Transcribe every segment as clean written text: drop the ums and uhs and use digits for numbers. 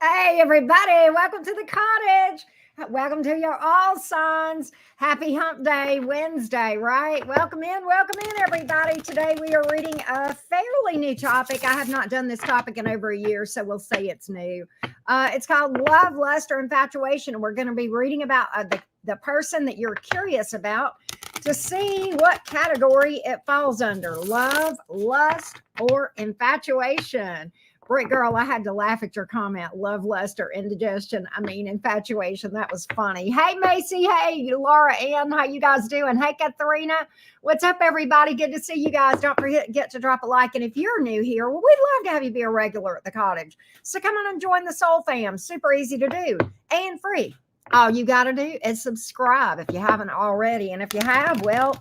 Hey, everybody, welcome to the cottage. Welcome to your all signs. Happy Hump Day Wednesday, right? Welcome in, everybody. Today we are reading a fairly new topic. I have not done this topic in over a year, so we'll say it's new. It's called Love, Lust, or Infatuation. We're going to be reading about the person that you're curious about to see what category it falls under: love, lust, or infatuation. Great girl, I had to laugh at your comment. Love, lust, or indigestion. I mean, infatuation. That was funny. Hey, Macy. Hey, Laura Ann. How you guys doing? Hey, Katharina. What's up, everybody? Good to see you guys. Don't forget to drop a like. And if you're new here, well, we'd love to have you be a regular at the cottage. So come on and join the Soul Fam. Super easy to do and free. All you got to do is subscribe if you haven't already. And if you have, well,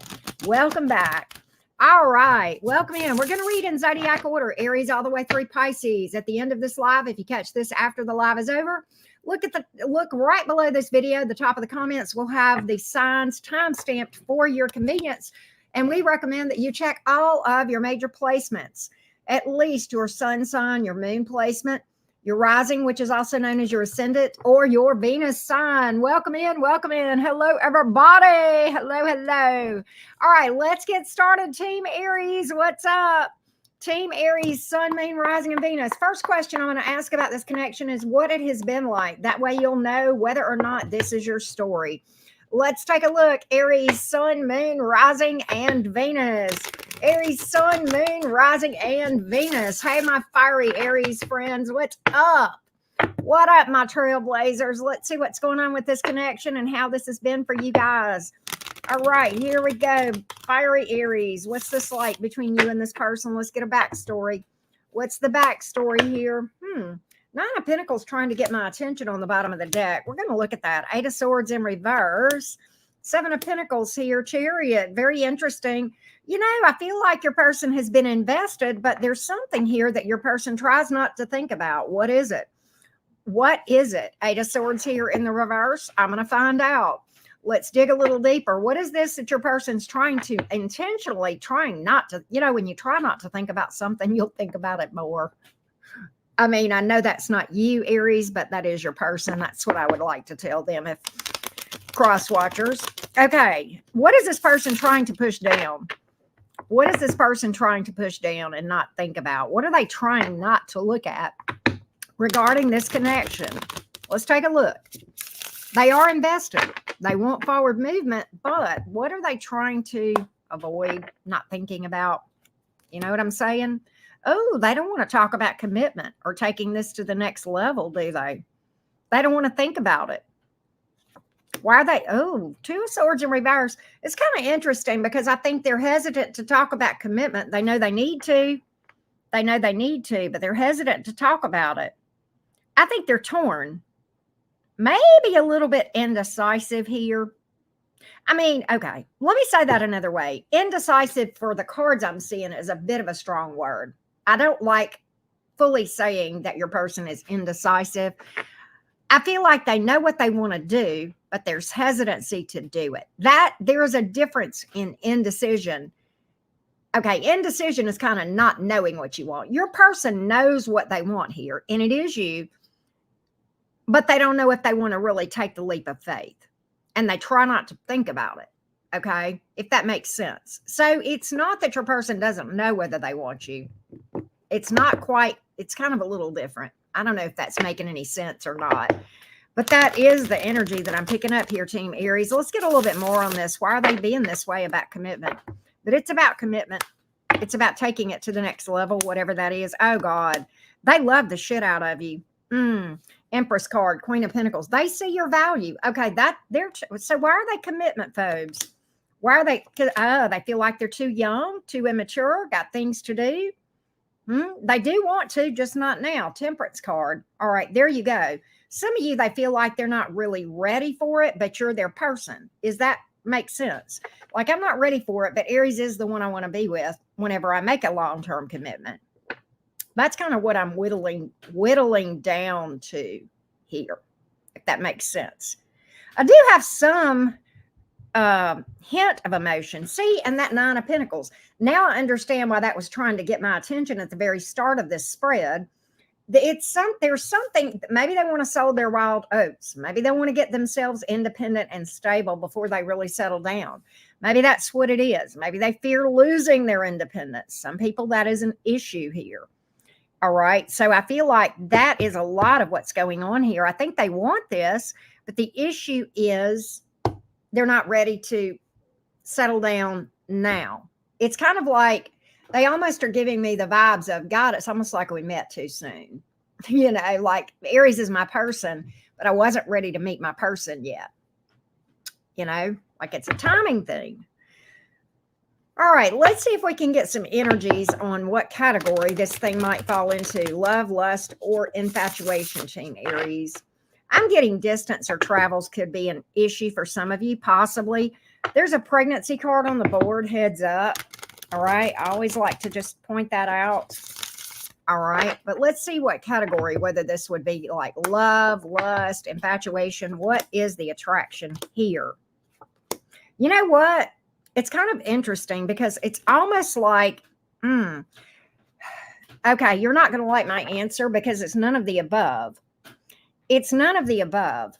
welcome back. All right, welcome in. We're going to read in zodiac order, Aries all the way through Pisces. At the end of this live, if you catch this after the live is over, look right below this video. The top of the comments will have the signs time-stamped for your convenience. And we recommend that you check all of your major placements, at least your sun sign, your moon placement, your rising, which is also known as your ascendant, or your Venus sign. Welcome in, welcome in. Hello, everybody. Hello, hello. All right, let's get started. Team Aries, what's up? Team Aries, sun, moon, rising, and Venus. First question I'm going to ask about this connection is what it has been like. That way you'll know whether or not this is your story. Let's take a look. Aries, sun, moon, rising, and Venus. Aries, sun, moon, rising, and Venus. Hey, my fiery Aries friends, what's up? What up, my trailblazers? Let's see what's going on with this connection and how this has been for you guys. All right, here we go. Fiery Aries, what's this like between you and this person? Let's get a backstory. What's the backstory here? Nine of Pentacles trying to get my attention on the bottom of the deck. We're going to look at that. Eight of Swords in reverse. Seven of Pentacles here. Chariot. Very interesting. You know, I feel like your person has been invested, but there's something here that your person tries not to think about. What is it? What is it? Eight of Swords here in the reverse. I'm going to find out. Let's dig a little deeper. What is this that your person's intentionally trying not to, when you try not to think about something, you'll think about it more. I mean, I know that's not you, Aries, but that is your person. That's what I would like to tell them if cross watchers. Okay. What is this person trying to push down? What is this person trying to push down and not think about? What are they trying not to look at regarding this connection? Let's take a look. They are invested. They want forward movement, but what are they trying to avoid, not thinking about? You know what I'm saying? Oh, they don't want to talk about commitment or taking this to the next level, do they? They don't want to think about it. Why are they? Oh, Two of Swords in reverse. It's kind of interesting because I think they're hesitant to talk about commitment. They know they need to. They know they need to, but they're hesitant to talk about it. I think they're torn. Maybe a little bit indecisive here. I mean, okay, let me say that another way. Indecisive for the cards I'm seeing is a bit of a strong word. I don't like fully saying that your person is indecisive. I feel like they know what they want to do, but there's hesitancy to do it. That there is a difference in indecision. Okay, indecision is kind of not knowing what you want. Your person knows what they want here, and it is you, but they don't know if they want to really take the leap of faith, and they try not to think about it. Okay, if that makes sense. So it's not that your person doesn't know whether they want you. It's not quite, it's kind of a little different. I don't know if that's making any sense or not, but that is the energy that I'm picking up here, Team Aries. Let's get a little bit more on this. Why are they being this way about commitment? But it's about commitment. It's about taking it to the next level, whatever that is. Oh, God. They love the shit out of you. Empress card, Queen of Pentacles. They see your value. Okay, so why are they commitment phobes? Why are they? They feel like they're too young, too immature, got things to do. They do want to, just not now. Temperance card. All right, there you go. Some of you, they feel like they're not really ready for it, but you're their person. Is that make sense? Like, I'm not ready for it, but Aries is the one I want to be with whenever I make a long-term commitment. That's kind of what I'm whittling down to here, if that makes sense. I do have some hint of emotion. See, and that Nine of Pentacles. Now I understand why that was trying to get my attention at the very start of this spread. there's something, maybe they want to sow their wild oats. Maybe they want to get themselves independent and stable before they really settle down. Maybe that's what it is. Maybe they fear losing their independence. Some people, that is an issue here. All right. So I feel like that is a lot of what's going on here. I think they want this, but the issue is they're not ready to settle down now. It's kind of like they almost are giving me the vibes of, God, it's almost like we met too soon. You know, like Aries is my person, but I wasn't ready to meet my person yet. You know, like it's a timing thing. All right, let's see if we can get some energies on what category this thing might fall into. Love, lust, or infatuation, Team Aries. I'm getting distance or travels could be an issue for some of you, possibly. There's a pregnancy card on the board, heads up. All right, I always like to just point that out. All right, but let's see what category, whether this would be like love, lust, infatuation. What is the attraction here? You know what? It's kind of interesting because it's almost like, okay, you're not going to like my answer because it's none of the above. It's none of the above.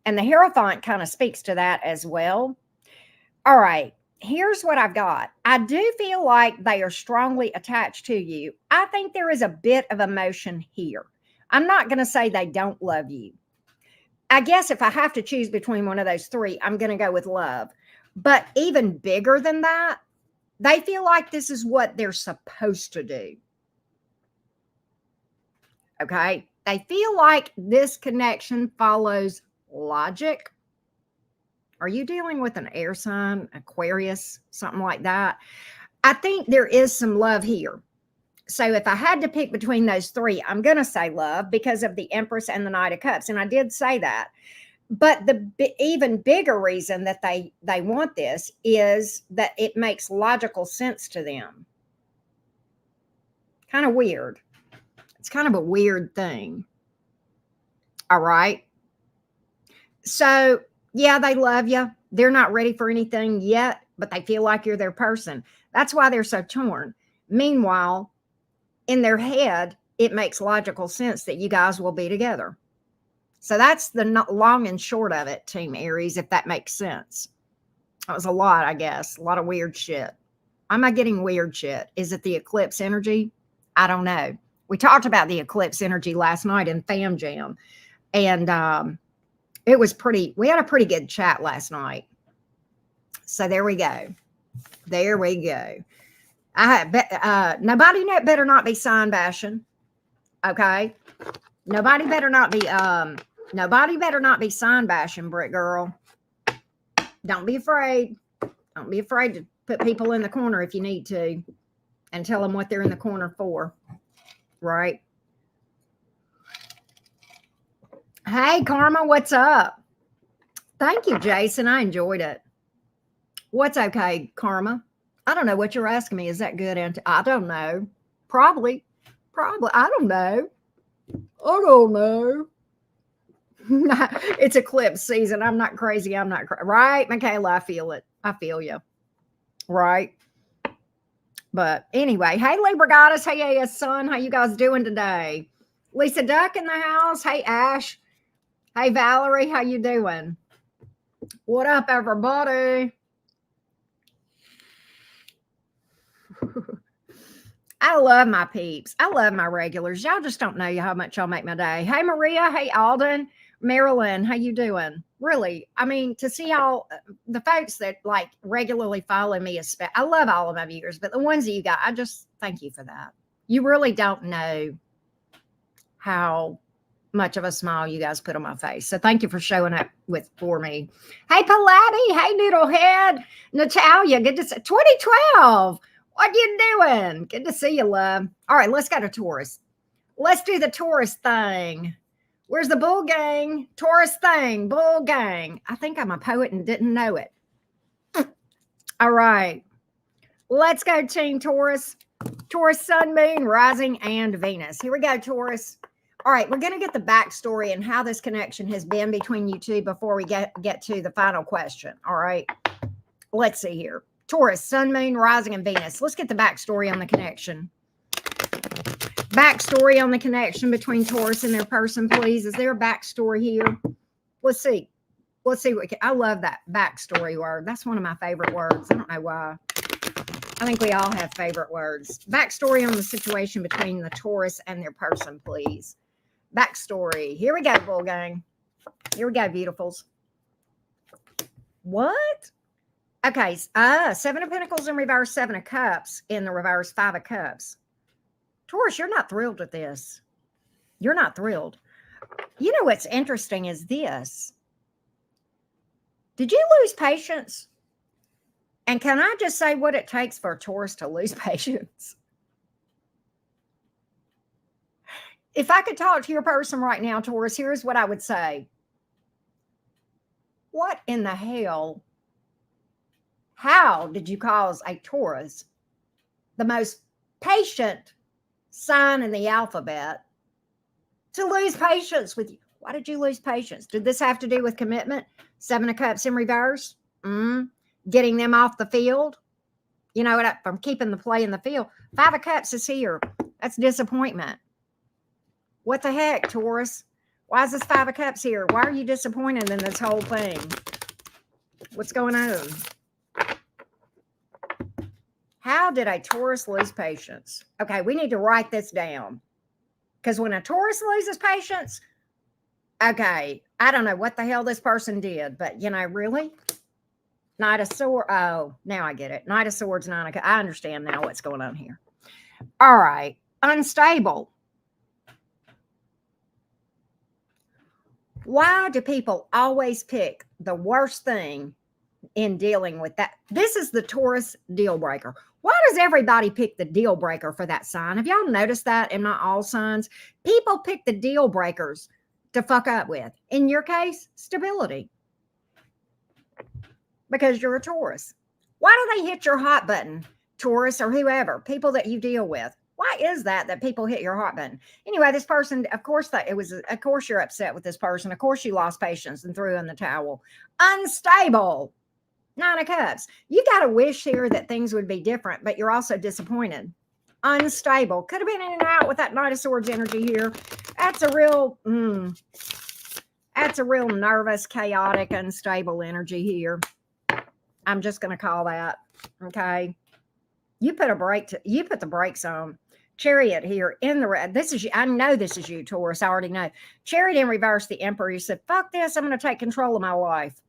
And the Hierophant kind of speaks to that as well. All right, here's what I've got. I do feel like they are strongly attached to you. I think there is a bit of emotion here. I'm not going to say they don't love you. I guess if I have to choose between one of those three, I'm going to go with love. But even bigger than that, they feel like this is what they're supposed to do. Okay? They feel like this connection follows logic. Are you dealing with an air sign, Aquarius, something like that? I think there is some love here. So if I had to pick between those three, I'm going to say love because of the Empress and the Knight of Cups. And I did say that. But the even bigger reason that they want this is that it makes logical sense to them. Kind of weird. It's kind of a weird thing. All right. So, yeah, they love you. They're not ready for anything yet, but they feel like you're their person. That's why they're so torn. Meanwhile, in their head, it makes logical sense that you guys will be together. So that's the long and short of it, Team Aries, if that makes sense. That was a lot, I guess. A lot of weird shit. Am I getting weird shit? Is it the eclipse energy? I don't know. We talked about the eclipse energy last night in Fam Jam. And it was we had a pretty good chat last night. So there we go. There we go. Nobody better not be sign bashing. Okay. Nobody better not be sign bashing, Brick Girl. Don't be afraid. Don't be afraid to put people in the corner if you need to and tell them what they're in the corner for. Right? Hey, Karma, what's up? Thank you, Jason. I enjoyed it. What's okay, Karma? I don't know what you're asking me. Is that good? I don't know. Probably. I don't know. I don't know. It's eclipse season. I'm not crazy. Right, Michaela? I feel it. I feel you. Right. But anyway, hey, Libra Goddess. Hey, AS Son. How you guys doing today? Lisa Duck in the house. Hey, Ash. Hey, Valerie. How you doing? What up, everybody? I love my peeps. I love my regulars. Y'all just don't know how much y'all make my day. Hey, Maria. Hey, Alden. Marilyn, how you doing? Really, I mean, to see all the folks that like regularly follow me, I love all of my viewers, but the ones that you got, I just thank you for that. You really don't know how much of a smile you guys put on my face. So thank you for showing up for me. Hey, Palatti. Hey, Noodlehead. Natalia, good to see 2012. What you doing? Good to see you, love. All right, let's go to Taurus. Let's do the Taurus thing. Where's the bull gang? Taurus thing, bull gang. I think I'm a poet and didn't know it. All right. Let's go, Team Taurus. Taurus, Sun, Moon, Rising, and Venus. Here we go, Taurus. All right, we're going to get the backstory and how this connection has been between you two before we get to the final question. All right. Let's see here. Taurus, Sun, Moon, Rising, and Venus. Let's get the backstory on the connection. Backstory on the connection between Taurus and their person, please. Is there a backstory here? Let's see. Let's see what I love that backstory word. That's one of my favorite words. I don't know why. I think we all have favorite words. Backstory on the situation between the Taurus and their person, please. Backstory. Here we go, Bull Gang. Here we go, beautifuls. What? Okay. Seven of Pentacles in reverse, Seven of Cups in the reverse, Five of Cups. Taurus, you're not thrilled with this. You're not thrilled. You know what's interesting is this. Did you lose patience? And can I just say what it takes for a Taurus to lose patience? If I could talk to your person right now, Taurus, here's what I would say. What in the hell? How did you cause a Taurus, the most patient sign in the alphabet, to lose patience with you? Why did you lose patience? Did this have to do with commitment? Seven of Cups in reverse. Getting them off the field. You know what? From keeping the play in the field. Five of Cups is here. That's disappointment. What the heck, Taurus? Why is this Five of Cups here? Why are you disappointed in this whole thing? What's going on? How did a Taurus lose patience? Okay, we need to write this down. Because when a Taurus loses patience, okay, I don't know what the hell this person did, but, you know, really? Knight of Swords. Oh, now I get it. Knight of Swords, Nine of Cups. I understand now what's going on here. All right. Unstable. Why do people always pick the worst thing in dealing with that? This is the Taurus deal breaker. Why does everybody pick the deal breaker for that sign? Have y'all noticed that in not all signs? People pick the deal breakers to fuck up with. In your case, stability. Because you're a Taurus. Why do they hit your hot button, Taurus or whoever, people that you deal with? Why is that people hit your hot button? Anyway, this person, of course, of course you're upset with this person. Of course you lost patience and threw in the towel. Unstable. Nine of Cups. You got a wish here that things would be different, but you're also disappointed. Unstable. Could have been in and out with that Knight of Swords energy here. That's a real, that's a real nervous, chaotic, unstable energy here. I'm just going to call that. Okay. You put the brakes on. Chariot here in the red. This is you. I know this is you, Taurus. I already know. Chariot in reverse, the Emperor. You said, fuck this. I'm going to take control of my life.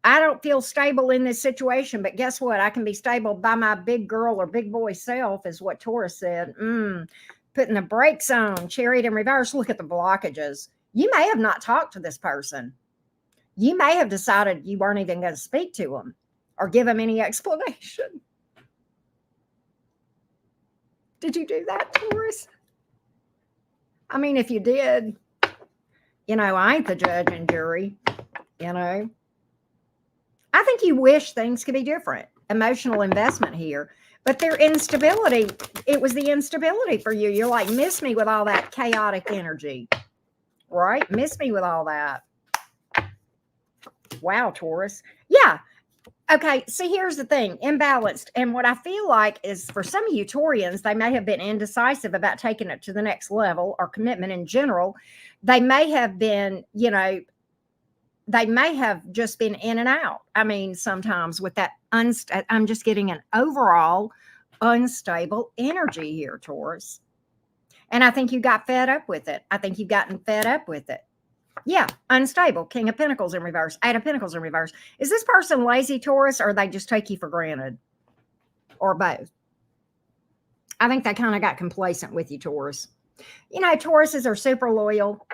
I don't feel stable in this situation, but guess what? I can be stable by my big girl or big boy self, is what Taurus said. Putting the brakes on. Chariot in reverse. Look at the blockages. You may have not talked to this person. You may have decided you weren't even going to speak to them or give them any explanation. Did you do that, Taurus? I mean, if you did, you know, I ain't the judge and jury, you know. I think you wish things could be different. Emotional investment here. But their instability, it was the instability for you. You're like, miss me with all that chaotic energy, right? Miss me with all that. Wow, Taurus. Yeah. Okay, see, here's the thing, imbalanced. And what I feel like is for some of you Taurians, they may have been indecisive about taking it to the next level or commitment in general. They may have been, you know, they may have just been in and out. I mean, sometimes with that, I'm just getting an overall unstable energy here, Taurus. And I think you got fed up with it. I think you've gotten fed up with it. Yeah, unstable. King of Pentacles in reverse. Eight of Pentacles in reverse. Is this person lazy, Taurus, or they just take you for granted? Or both? I think they kind of got complacent with you, Taurus. You know, Tauruses are super loyal.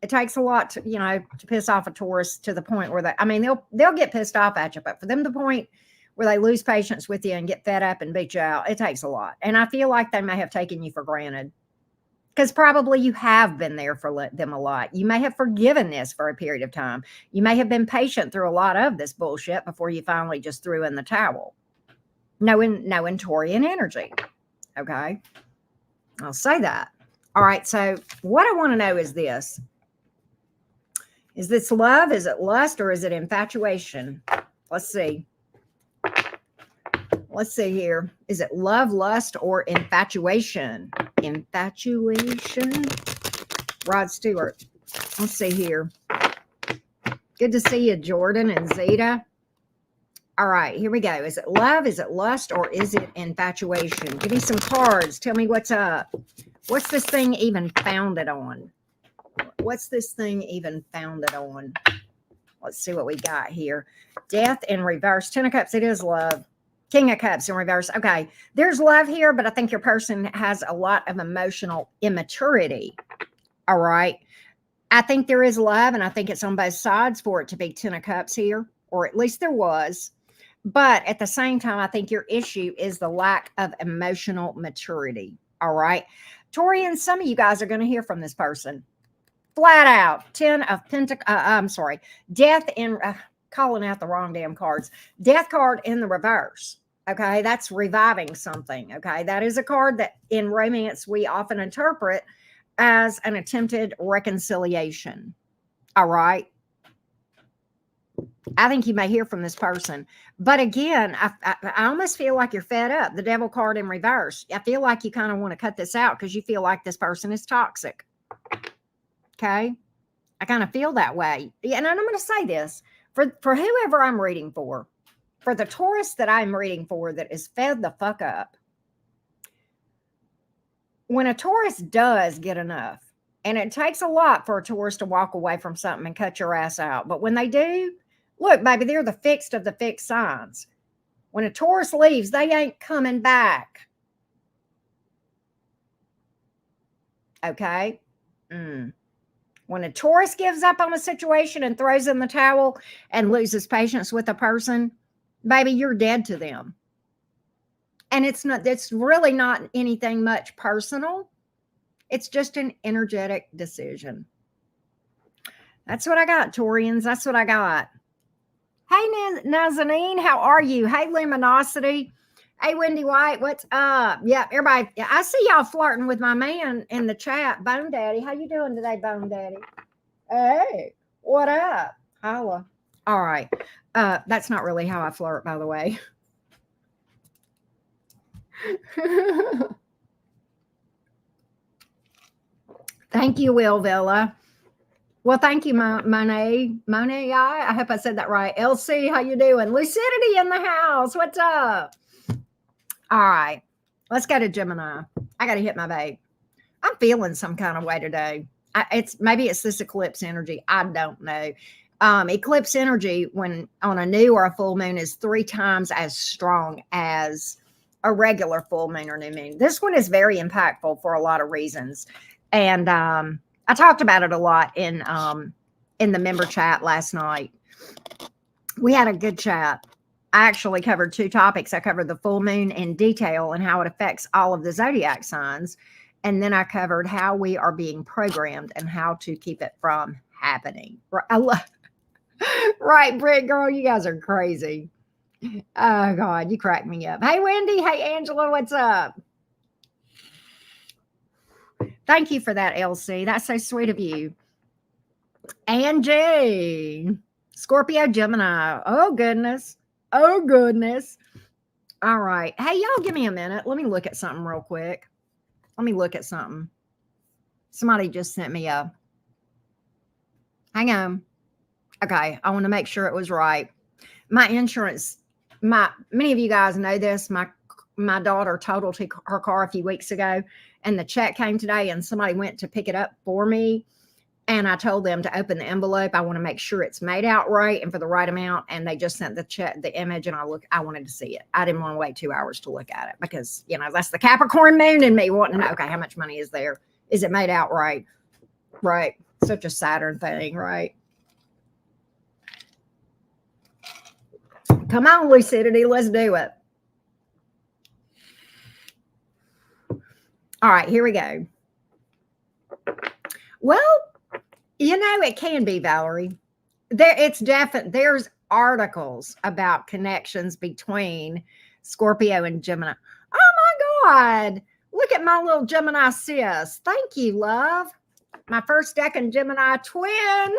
It takes a lot to, you know, to piss off a Taurus to the point where they'll get pissed off at you, but for them to the point where they lose patience with you and get fed up and beat you out, it takes a lot. And I feel like they may have taken you for granted. Because probably you have been there for them a lot. You may have forgiven this for a period of time. You may have been patient through a lot of this bullshit before you finally just threw in the towel. Knowing Taurian energy. Okay? I'll say that. All right, so what I want to know is this. Is this love? Is it lust? Or is it infatuation? Let's see. Let's see here. Is it love, lust, or infatuation? Infatuation. Rod Stewart. Let's see here. Good to see you, Jordan and Zeta. All right, here we go. Is it love? Is it lust? Or is it infatuation? Give me some cards. Tell me what's up. What's this thing even founded on? What's this thing even founded on? Let's see what we got here. Death in reverse. 10 of Cups. It is love. King of Cups in reverse. Okay, there's love here, but I think your person has a lot of emotional immaturity. All right. I think there is love, and I think it's on both sides for it to be 10 of Cups here, or at least there was. But at the same time, I think your issue is the lack of emotional maturity. All right. Taurian, some of you guys are going to hear from this person. Flat out. 10 of Pentacles. I'm sorry. Death in... calling out the wrong damn cards. Death card in the reverse. Okay, that's reviving something. Okay, that is a card that in romance we often interpret as an attempted reconciliation. All right. I think you may hear from this person. But again, I almost feel like you're fed up. The Devil card in reverse. I feel like you kind of want to cut this out because you feel like this person is toxic. Okay. I kind of feel that way. And I'm going to say this. For whoever I'm reading for the Taurus that I'm reading for that is fed the fuck up, when a Taurus does get enough, and it takes a lot for a Taurus to walk away from something and cut your ass out, but when they do, look, baby, they're the fixed of the fixed signs. When a Taurus leaves, they ain't coming back. Okay? When a Taurus gives up on a situation and throws in the towel and loses patience with a person, baby, you're dead to them. And it's really not anything much personal. It's just an energetic decision. That's what I got, Taurians. That's what I got. Hey, Nazanin, how are you? Hey, Luminosity. Hey, Wendy White, what's up? Yeah, everybody, I see y'all flirting with my man in the chat. Bone Daddy, how you doing today, Bone Daddy? Hey, what up? Holla. All right. That's not really how I flirt, by the way. Thank you, Will Villa. Well, thank you, Monet. I hope I said that right. LC, how you doing? Lucidity in the house. What's up? All right, let's go to Gemini. I got to hit my babe. I'm feeling some kind of way today. Maybe it's this eclipse energy. I don't know. Eclipse energy when on a new or a full moon is 3 times as strong as a regular full moon or new moon. This one is very impactful for a lot of reasons. And I talked about it a lot in the member chat last night. We had a good chat. I actually covered 2 topics. I covered the full moon in detail and how it affects all of the zodiac signs. And then I covered how we are being programmed and how to keep it from happening. Right, Britt, girl, you guys are crazy. Oh, God, you crack me up. Hey, Wendy. Hey, Angela, what's up? Thank you for that, LC. That's so sweet of you. Angie. Scorpio, Gemini. Oh, goodness. Oh, goodness. All right. Hey, y'all give me a minute. Let me look at something real quick. Let me look at something. Somebody just sent me a... Hang on. Okay. I want to make sure it was right. My insurance... Many of you guys know this. My daughter totaled her car a few weeks ago, and the check came today, and somebody went to pick it up for me. And I told them to open the envelope. I want to make sure it's made out right and for the right amount. And they just sent the image, and I wanted to see it. I didn't want to wait 2 hours to look at it because, that's the Capricorn moon in me wanting to know, okay, how much money is there? Is it made out right? Right. Such a Saturn thing, right? Come on, Lucidity. Let's do it. All right, here we go. Well, it can be, Valerie. It's definite. There's articles about connections between Scorpio and Gemini. Oh my God. Look at my little Gemini sis. Thank you, love. My first second Gemini twin.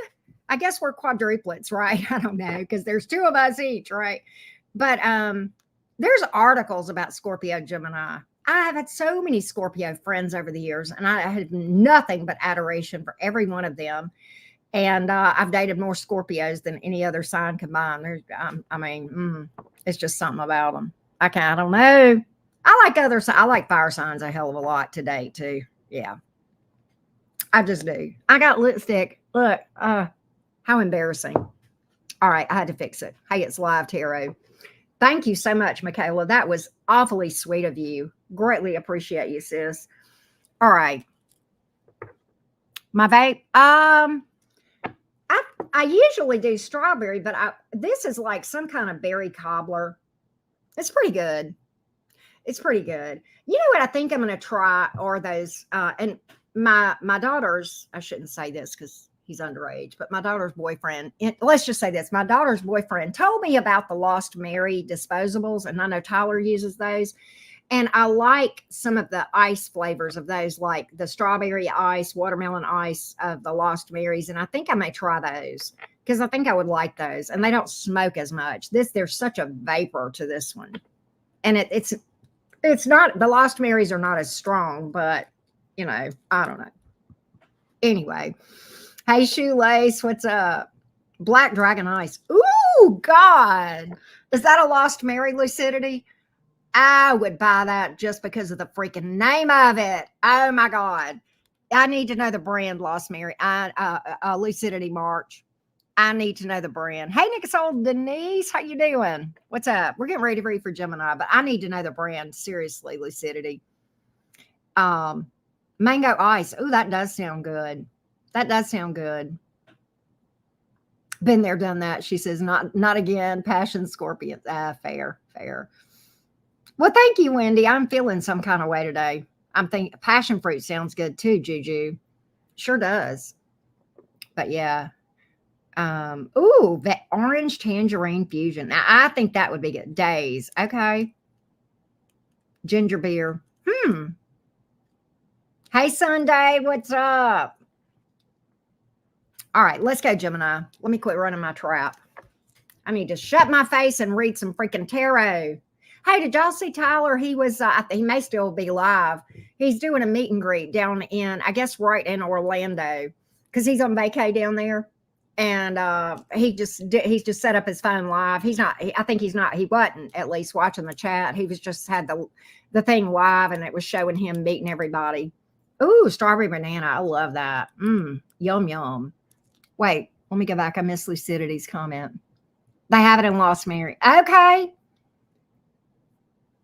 I guess we're quadruplets, right? I don't know, because there's 2 of us each, right? But There's articles about Scorpio Gemini. I have had so many Scorpio friends over the years, and I had nothing but adoration for every one of them. And I've dated more Scorpios than any other sign combined. It's just something about them. I don't know. I like fire signs a hell of a lot to date too. Yeah, I just do. I got lipstick. Look, how embarrassing. All right, I had to fix it. Hey, it's live tarot. Thank you so much, Michaela. That was awfully sweet of you. Greatly appreciate you, sis. All right. My vape. I usually do strawberry, but this is like some kind of berry cobbler. It's pretty good. It's pretty good. You know what I think I'm going to try are those, and my daughter's, I shouldn't say this because he's underage, but my daughter's boyfriend, let's just say this, my daughter's boyfriend told me about the Lost Mary disposables, and I know Tyler uses those. And I like some of the ice flavors of those, like the strawberry ice, watermelon ice of the Lost Marys. And I think I may try those because I think I would like those. And they don't smoke as much. There's such a vapor to this one. And it's not, the Lost Marys are not as strong, but you know, I don't know. Anyway, hey, Shoelace, what's up? Black Dragon Ice. Ooh, God. Is that a Lost Mary lucidity? I would buy that just because of the freaking name of it. Oh my God. I need to know the brand, Lost Mary. Lucidity March. I need to know the brand. Hey, Nicole Denise, how you doing? What's up? We're getting ready to read for Gemini, but I need to know the brand. Seriously, Lucidity. Mango Ice. Oh, that does sound good. That does sound good. Been there, done that. She says, not again. Passion Scorpion. Fair. Well, thank you, Wendy. I'm feeling some kind of way today. I'm thinking passion fruit sounds good too, Juju. Sure does. But yeah. The orange tangerine fusion. Now, I think that would be good. Days. Okay. Ginger beer. Hey, Sunday. What's up? All right, let's go, Gemini. Let me quit running my trap. I need to shut my face and read some freaking tarot. Hey, did y'all see Tyler? He was, he may still be live. He's doing a meet and greet down in, I guess, right in Orlando, because he's on vacay down there. And he's just set up his phone live. He wasn't at least watching the chat. He was just had the thing live, and it was showing him meeting everybody. Ooh, strawberry banana. I love that. Yum, yum. Wait, let me go back. I missed Lucidity's comment. They have it in Lost Mary. Okay.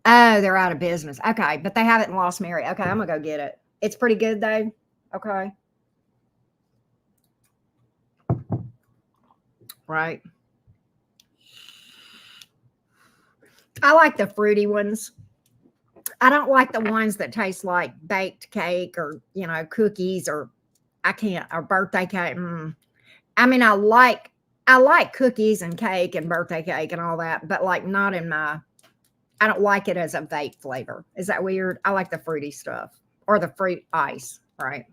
Oh, they're out of business. Okay, but they have it in Lost Mary. Okay, I'm going to go get it. It's pretty good, though. Okay. Right. I like the fruity ones. I don't like the ones that taste like baked cake or, cookies or birthday cake. I mean, I like cookies and cake and birthday cake and all that, but like not in I don't like it as a vape flavor. Is that weird? I like the fruity stuff or the fruit ice, right?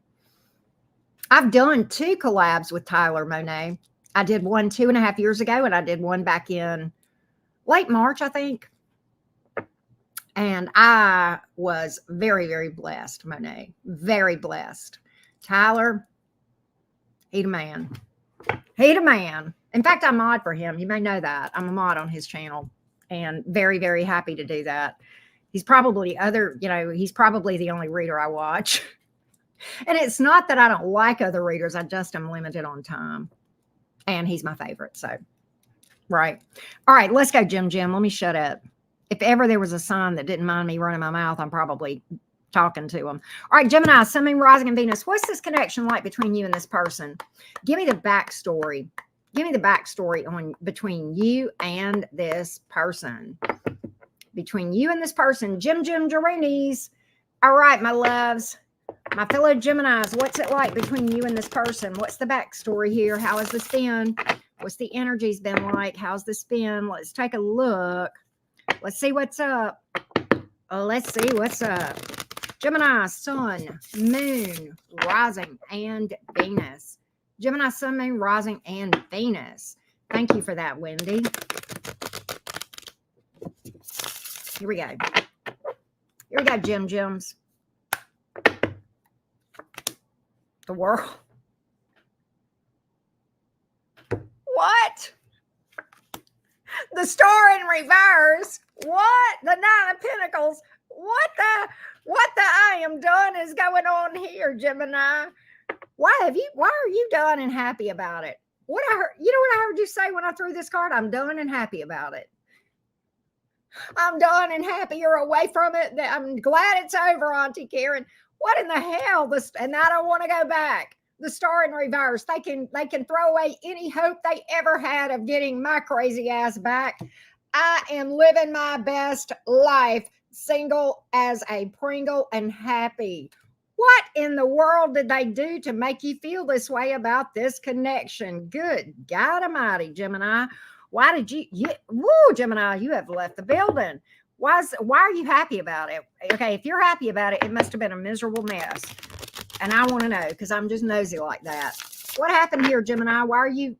I've done 2 collabs with Tyler Monet. I did one 2.5 years ago, and I did one back in late March, I think. And I was very, very blessed, Monet. Very blessed. Tyler, he the man. He the man. In fact, I mod for him. You may know that. I'm a mod on his channel. And very, very happy to do that. He's probably he's probably the only reader I watch. And it's not that I don't like other readers. I just am limited on time. And he's my favorite. So, right. All right, let's go, Jim. Let me shut up. If ever there was a sign that didn't mind me running my mouth, I'm probably talking to him. All right, Gemini, Sun, Moon, Rising, and Venus. What's this connection like between you and this person? Give me the backstory. Give me the backstory between you and this person. Between you and this person. Jim Geronis. All right, my loves. My fellow Geminis, what's it like between you and this person? What's the backstory here? How has this been? What's the energies been like? How's this been? Let's take a look. Let's see what's up. Let's see what's up. Gemini, Sun, Moon, Rising, and Venus. Gemini, Sun, Moon, Rising, and Venus. Thank you for that, Wendy. Here we go. Here we go, Jim Jims. The world. What? The Star in reverse. What? The Nine of Pentacles. What the I am done is going on here, Gemini? Why are you done and happy about it? You know what I heard you say when I threw this card? I'm done and happy about it. I'm done and happy you're away from it. I'm glad it's over, Auntie Karen. What in the hell? And I don't want to go back. The Star in reverse. They can throw away any hope they ever had of getting my crazy ass back. I am living my best life, single as a Pringle and happy. What in the world did they do to make you feel this way about this connection? Good God Almighty, Gemini. Why did Gemini, you have left the building. Why are you happy about it? Okay, if you're happy about it, it must have been a miserable mess. And I want to know, because I'm just nosy like that. What happened here, Gemini? Why are you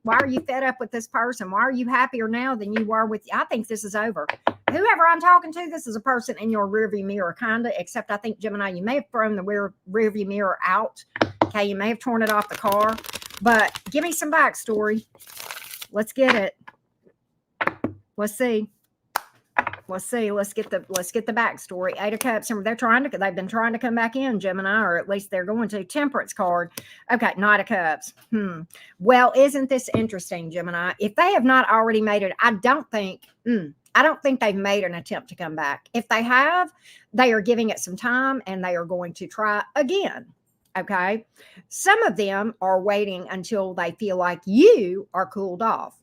fed up with this person? Why are you happier now than you were with? I think this is over. Whoever I'm talking to, this is a person in your rearview mirror, kinda. Except I think, Gemini, you may have thrown the rearview mirror out. Okay, you may have torn it off the car. But give me some backstory. Let's get it. Let's see. Let's get the backstory. 8 of Cups. And they've been trying to come back in, Gemini, or at least they're going to. Temperance card. Okay, Knight of Cups. Well, isn't this interesting, Gemini? If they have not already made it, I don't think they've made an attempt to come back. If they have, they are giving it some time and they are going to try again. Okay. Some of them are waiting until they feel like you are cooled off.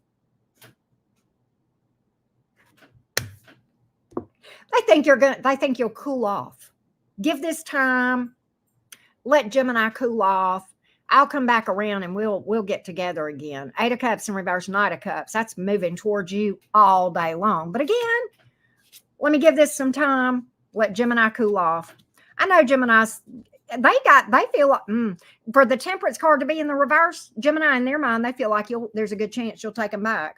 They think you'll cool off. Give this time. Let Gemini cool off. I'll come back around and we'll get together again. 8 of Cups in reverse, Knight of Cups. That's moving towards you all day long. But again, let me give this some time. Let Gemini cool off. I know Gemini's, they feel like, for the Temperance card to be in the reverse, Gemini in their mind, they feel like there's a good chance you'll take them back.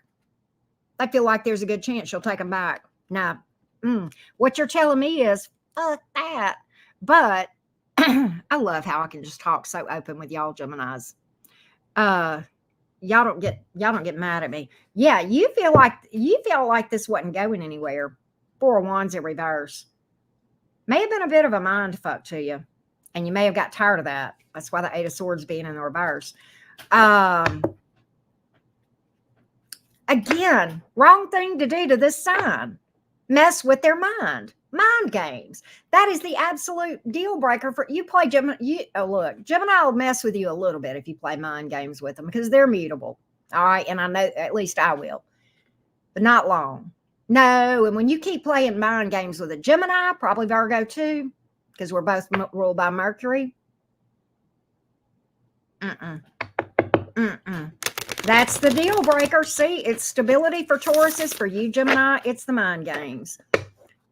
They feel like there's a good chance you'll take them back. Now, what you're telling me is, fuck that. But I love how I can just talk so open with y'all Geminis. Y'all don't get mad at me. Yeah, you feel like this wasn't going anywhere. 4 of Wands in reverse. May have been a bit of a mind fuck to you. And you may have got tired of that. That's why the 8 of Swords being in the reverse. Again, wrong thing to do to this sign. Mess with their mind. Mind games. That is the absolute deal breaker for you. Play Gemini. Look, Gemini will mess with you a little bit if you play mind games with them because they're mutable. All right. And I know, at least I will, but not long. No. And when you keep playing mind games with a Gemini, probably Virgo too, because we're both ruled by Mercury. That's the deal breaker. See, it's stability for Tauruses. For you, Gemini, it's the mind games.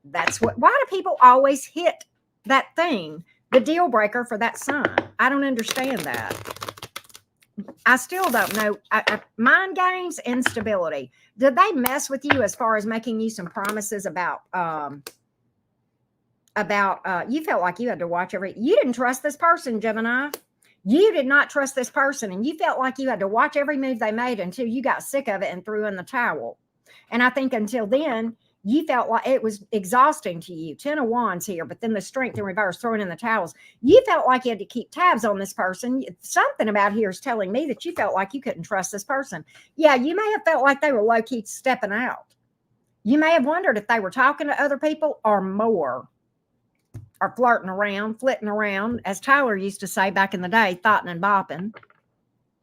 Why do people always hit that thing, the deal breaker for that sign? I don't understand that. I still don't know. Mind games and stability. Did they mess with you as far as making you some promises about you felt like you had to watch you didn't trust this person, Gemini. You did not trust this person, and you felt like you had to watch every move they made until you got sick of it and threw in the towel. And I think until then, you felt like it was exhausting to you. 10 of Wands here, but then the Strength in reverse, throwing in the towels. You felt like you had to keep tabs on this person. Something about here is telling me that you felt like you couldn't trust this person. Yeah, you may have felt like they were low-key stepping out. You may have wondered if they were talking to other people or more. Or flirting around, flitting around, as Tyler used to say back in the day, thoughting and bopping.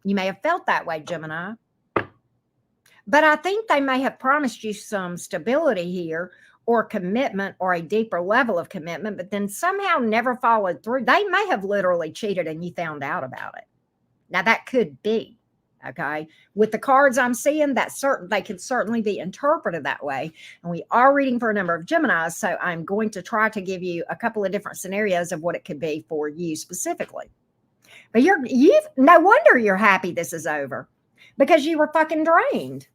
You may have felt that way, Gemini. But I think they may have promised you some stability here or commitment or a deeper level of commitment, but then somehow never followed through. They may have literally cheated and you found out about it. Now, that could be. Okay. With the cards I'm seeing, they can certainly be interpreted that way. And we are reading for a number of Geminis. So I'm going to try to give you a couple of different scenarios of what it could be for you specifically. But no wonder you're happy this is over, because you were fucking drained.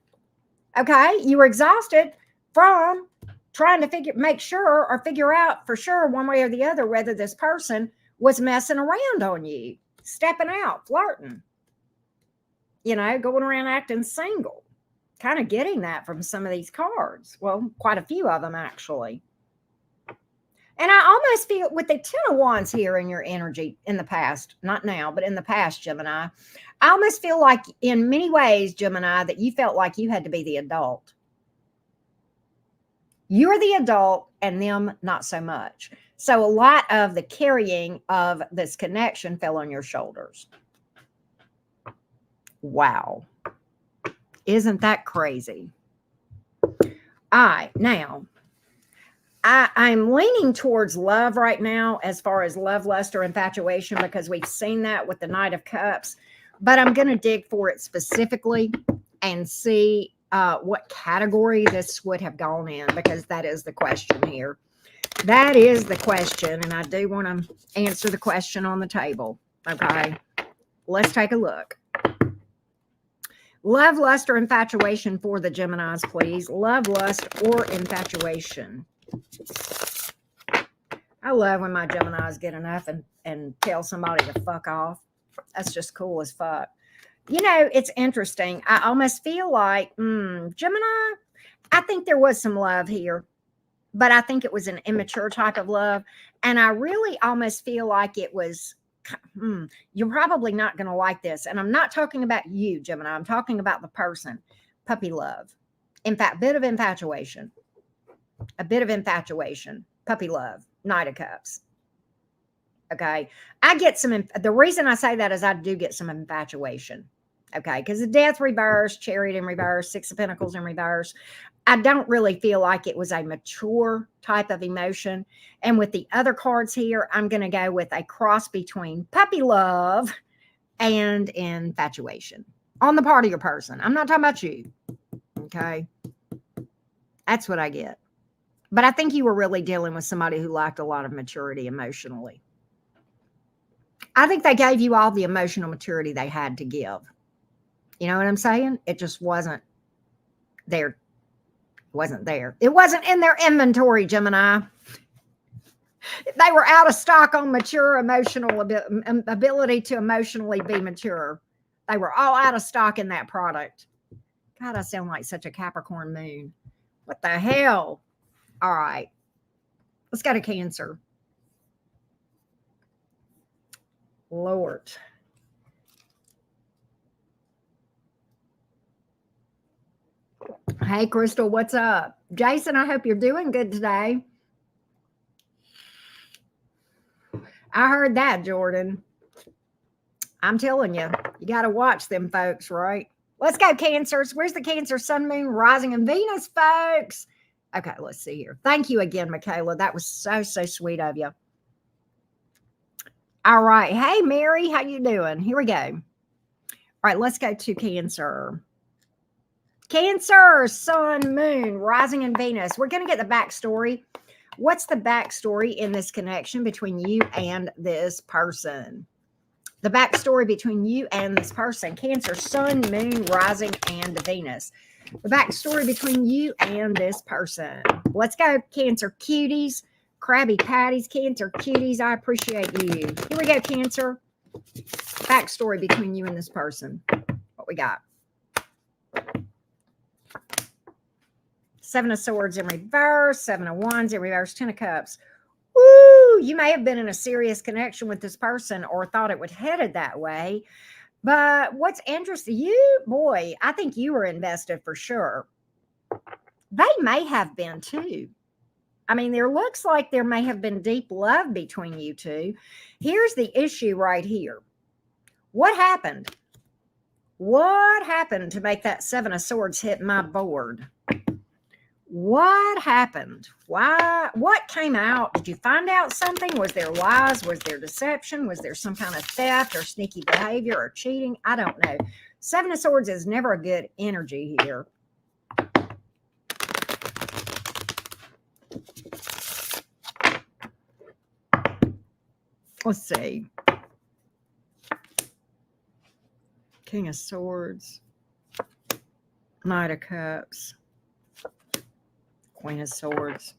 Okay. You were exhausted from trying to figure out for sure one way or the other whether this person was messing around on you, stepping out, flirting, going around acting single. Kind of getting that from some of these cards. Well, quite a few of them actually. And I almost feel with the 10 of Wands here in your energy in the past, not now, but in the past, Gemini, I almost feel like in many ways, Gemini, that you felt like you had to be the adult. You're the adult and them not so much. So a lot of the carrying of this connection fell on your shoulders. Wow. Isn't that crazy? All right, now I'm leaning towards love right now as far as love, lust, or infatuation, because we've seen that with the Knight of Cups. But I'm going to dig for it specifically and see what category this would have gone in, because that is the question here. That is the question, and I do want to answer the question on the table. Okay, let's take a look. Love, lust, or infatuation for the Geminis, please. Love, lust, or infatuation. I love when my Geminis get enough and tell somebody to fuck off. That's just cool as fuck. It's interesting. I almost feel like, Gemini, I think there was some love here, but I think it was an immature type of love. And I really almost feel like it was, you're probably not going to like this. And I'm not talking about you, Gemini. I'm talking about the person. Puppy love. In fact, bit of infatuation. A bit of infatuation. Puppy love. Knight of Cups. Okay. I get some, the reason I say that is I do get some infatuation. Okay. Because the Death reverse, Chariot in reverse, Six of Pentacles in reverse. I don't really feel like it was a mature type of emotion. And with the other cards here, I'm going to go with a cross between puppy love and infatuation on the part of your person. I'm not talking about you. Okay. That's what I get. But I think you were really dealing with somebody who lacked a lot of maturity emotionally. I think they gave you all the emotional maturity they had to give. You know what I'm saying? It just wasn't there. It wasn't there. It wasn't in their inventory, Gemini. They were out of stock on mature emotional ability to emotionally be mature. They were all out of stock in that product. God, I sound like such a Capricorn moon. What the hell? All right. Let's go to Cancer. Lord. Hey, Crystal, what's up? Jason, I hope you're doing good today. I heard that, Jordan. I'm telling you, you got to watch them folks, right? Let's go, Cancers. Where's the Cancer, Sun, Moon, Rising, and Venus, folks? Okay, let's see here. Thank you again, Michaela. That was so sweet of you. All right. Hey, Mary, how you doing? Here we go. All right, let's go to Cancer. Cancer, Sun, Moon, Rising, and Venus. We're going to get the backstory. What's the backstory in this connection between you and this person? The backstory between you and this person. Cancer, Sun, Moon, Rising, and Venus. The backstory between you and this person. Let's go, Cancer cuties, Krabby Patties, Cancer cuties. I appreciate you. Here we go, Cancer. Backstory between you and this person. What we got? Seven of Swords in reverse, Seven of Wands in reverse, Ten of Cups. Woo! You may have been in a serious connection with this person or thought it would headed that way. But what's interesting, you, boy, I think you were invested for sure. They may have been too. I mean, there looks like there may have been deep love between you two. Here's the issue right here. What happened? What happened to make that Seven of Swords hit my board? What happened? Why? What came out? Did you find out something? Was there lies? Was there deception? Was there some kind of theft or sneaky behavior or cheating? I don't know. Seven of Swords is never a good energy here. Let's see. King of Swords. Knight of Cups. Queen of Swords.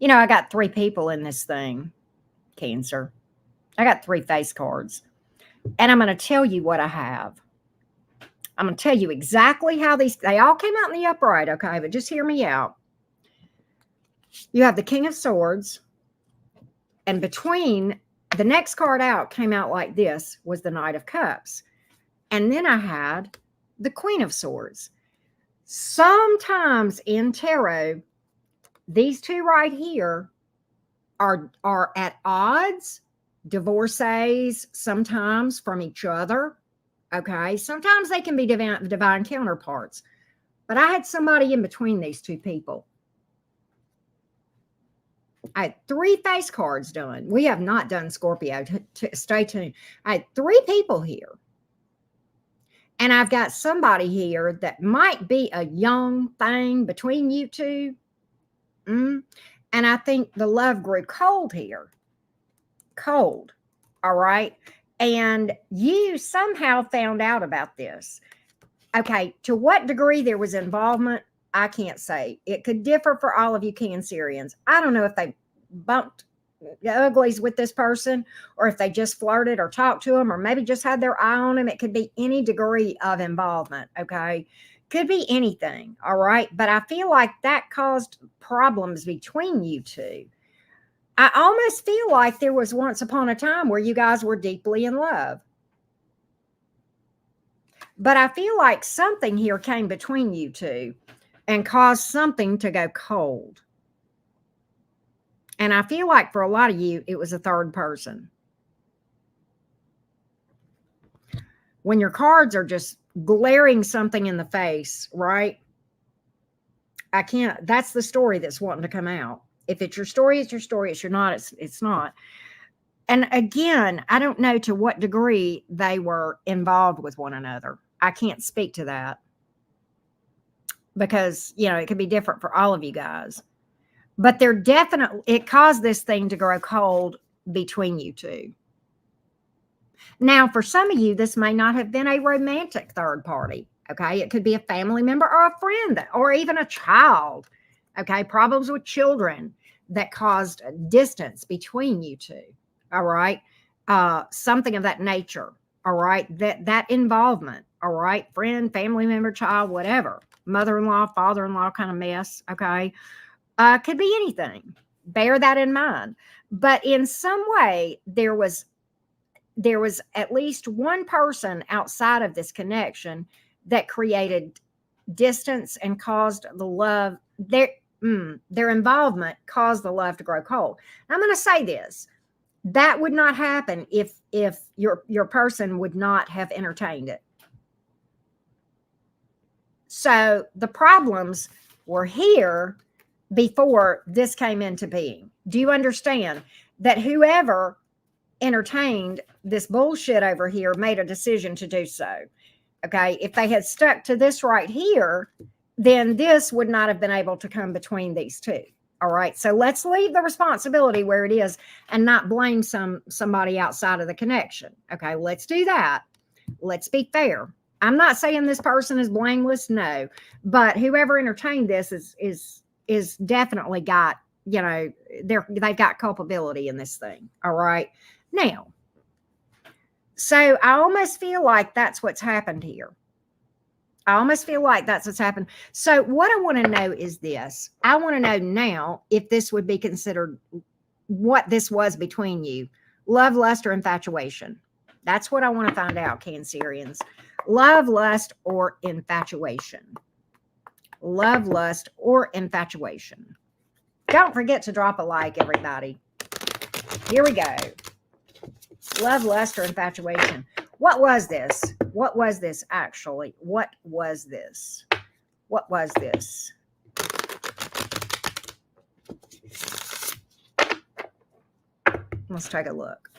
You know, I got 3 people in this thing, Cancer. I got 3 face cards. And I'm going to tell you what I have. I'm going to tell you exactly how they all came out in the upright, okay? But just hear me out. You have the King of Swords. And between the next card out came out like this was the Knight of Cups. And then I had the Queen of Swords. Sometimes in tarot, these 2 right here are at odds, divorcees sometimes from each other. Okay, sometimes they can be divine counterparts. But I had somebody in between these 2 people. I had 3 face cards done. We have not done Scorpio. Stay tuned. I had 3 people here. And I've got somebody here that might be a young thing between you 2. And I think the love grew cold here. Cold. All right. And you somehow found out about this. Okay. To what degree there was involvement, I can't say. It could differ for all of you Cancerians. I don't know if they bumped the uglies with this person, or if they just flirted or talked to them, or maybe just had their eye on him. It could be any degree of involvement. Okay. Could be anything. All right. But I feel like that caused problems between you 2. I almost feel like there was once upon a time where you guys were deeply in love. But I feel like something here came between you 2 and caused something to go cold. And I feel like for a lot of you, it was a third person. When your cards are just glaring something in the face, right? I can't, that's the story that's wanting to come out. If it's your story, it's your story. If you're not, it's not. And again, I don't know to what degree they were involved with one another. I can't speak to that because, you know, it could be different for all of you guys. But they're definitely, it caused this thing to grow cold between you 2. Now, for some of you, this may not have been a romantic third party. Okay. It could be a family member or a friend or even a child. Okay. Problems with children that caused distance between you 2. All right. Something of that nature. All right. That involvement. All right. Friend, family member, child, whatever. Mother-in-law, father-in-law kind of mess. Okay. Could be anything. Bear that in mind. But in some way, there was at least one person outside of this connection that created distance and caused the love. Their involvement caused the love to grow cold. I'm going to say this. That would not happen if your person would not have entertained it. So the problems were here before this came into being. Do you understand that whoever entertained this bullshit over here made a decision to do so? Okay. If they had stuck to this right here, then this would not have been able to come between these 2. All right. So let's leave the responsibility where it is and not blame somebody outside of the connection. Okay. Let's do that. Let's be fair. I'm not saying this person is blameless. No, but whoever entertained this is definitely got, you know, they've got culpability in this thing. All right. Now, so I almost feel like that's what's happened here. I almost feel like that's what's happened. So what I want to know is this. I want to know now if this would be considered what this was between you. Love, lust, or infatuation. That's what I want to find out, Cancerians. Love, lust, or infatuation. Love, lust, or infatuation. Don't forget to drop a like, everybody. Here we go. Love, lust, or infatuation. What was this? What was this actually? What was this? What was this? Let's take a look.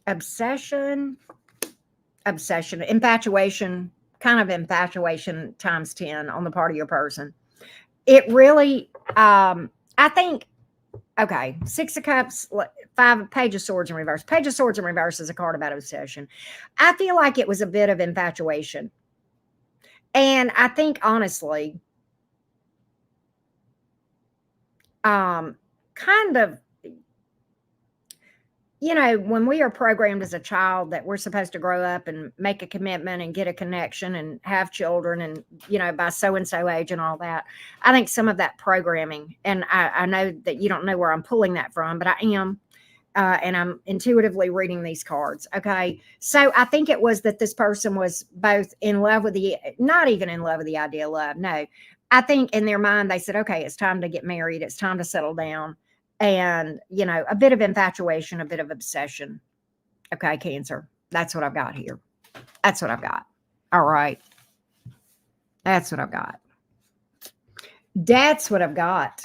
Obsession, infatuation, kind of infatuation times 10 on the part of your person. It really, I think Okay, Six of Cups, five, Page of Swords in reverse. Page of Swords in reverse is a card about obsession. I feel like it was a bit of infatuation. And I think, honestly, kind of, when we are programmed as a child that we're supposed to grow up and make a commitment and get a connection and have children and, by so-and-so age and all that, I think some of that programming, and I know that you don't know where I'm pulling that from, but I am, and I'm intuitively reading these cards. Okay. So I think it was that this person was both in love with not even in love with the idea of love. No, I think in their mind, they said, okay, it's time to get married. It's time to settle down. And, a bit of infatuation, a bit of obsession. Okay, Cancer. That's what I've got here. That's what I've got. All right. That's what I've got. That's what I've got.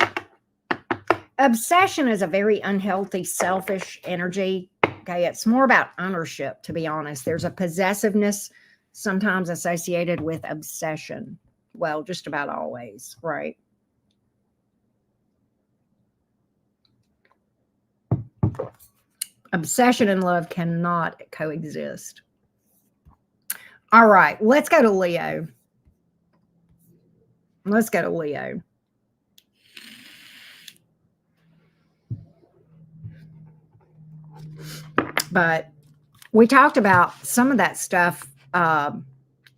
Obsession is a very unhealthy, selfish energy. Okay, it's more about ownership, to be honest. There's a possessiveness sometimes associated with obsession. Well, just about always, right? Obsession and love cannot coexist. All right, let's go to Leo. Let's go to Leo. But we talked about some of that stuff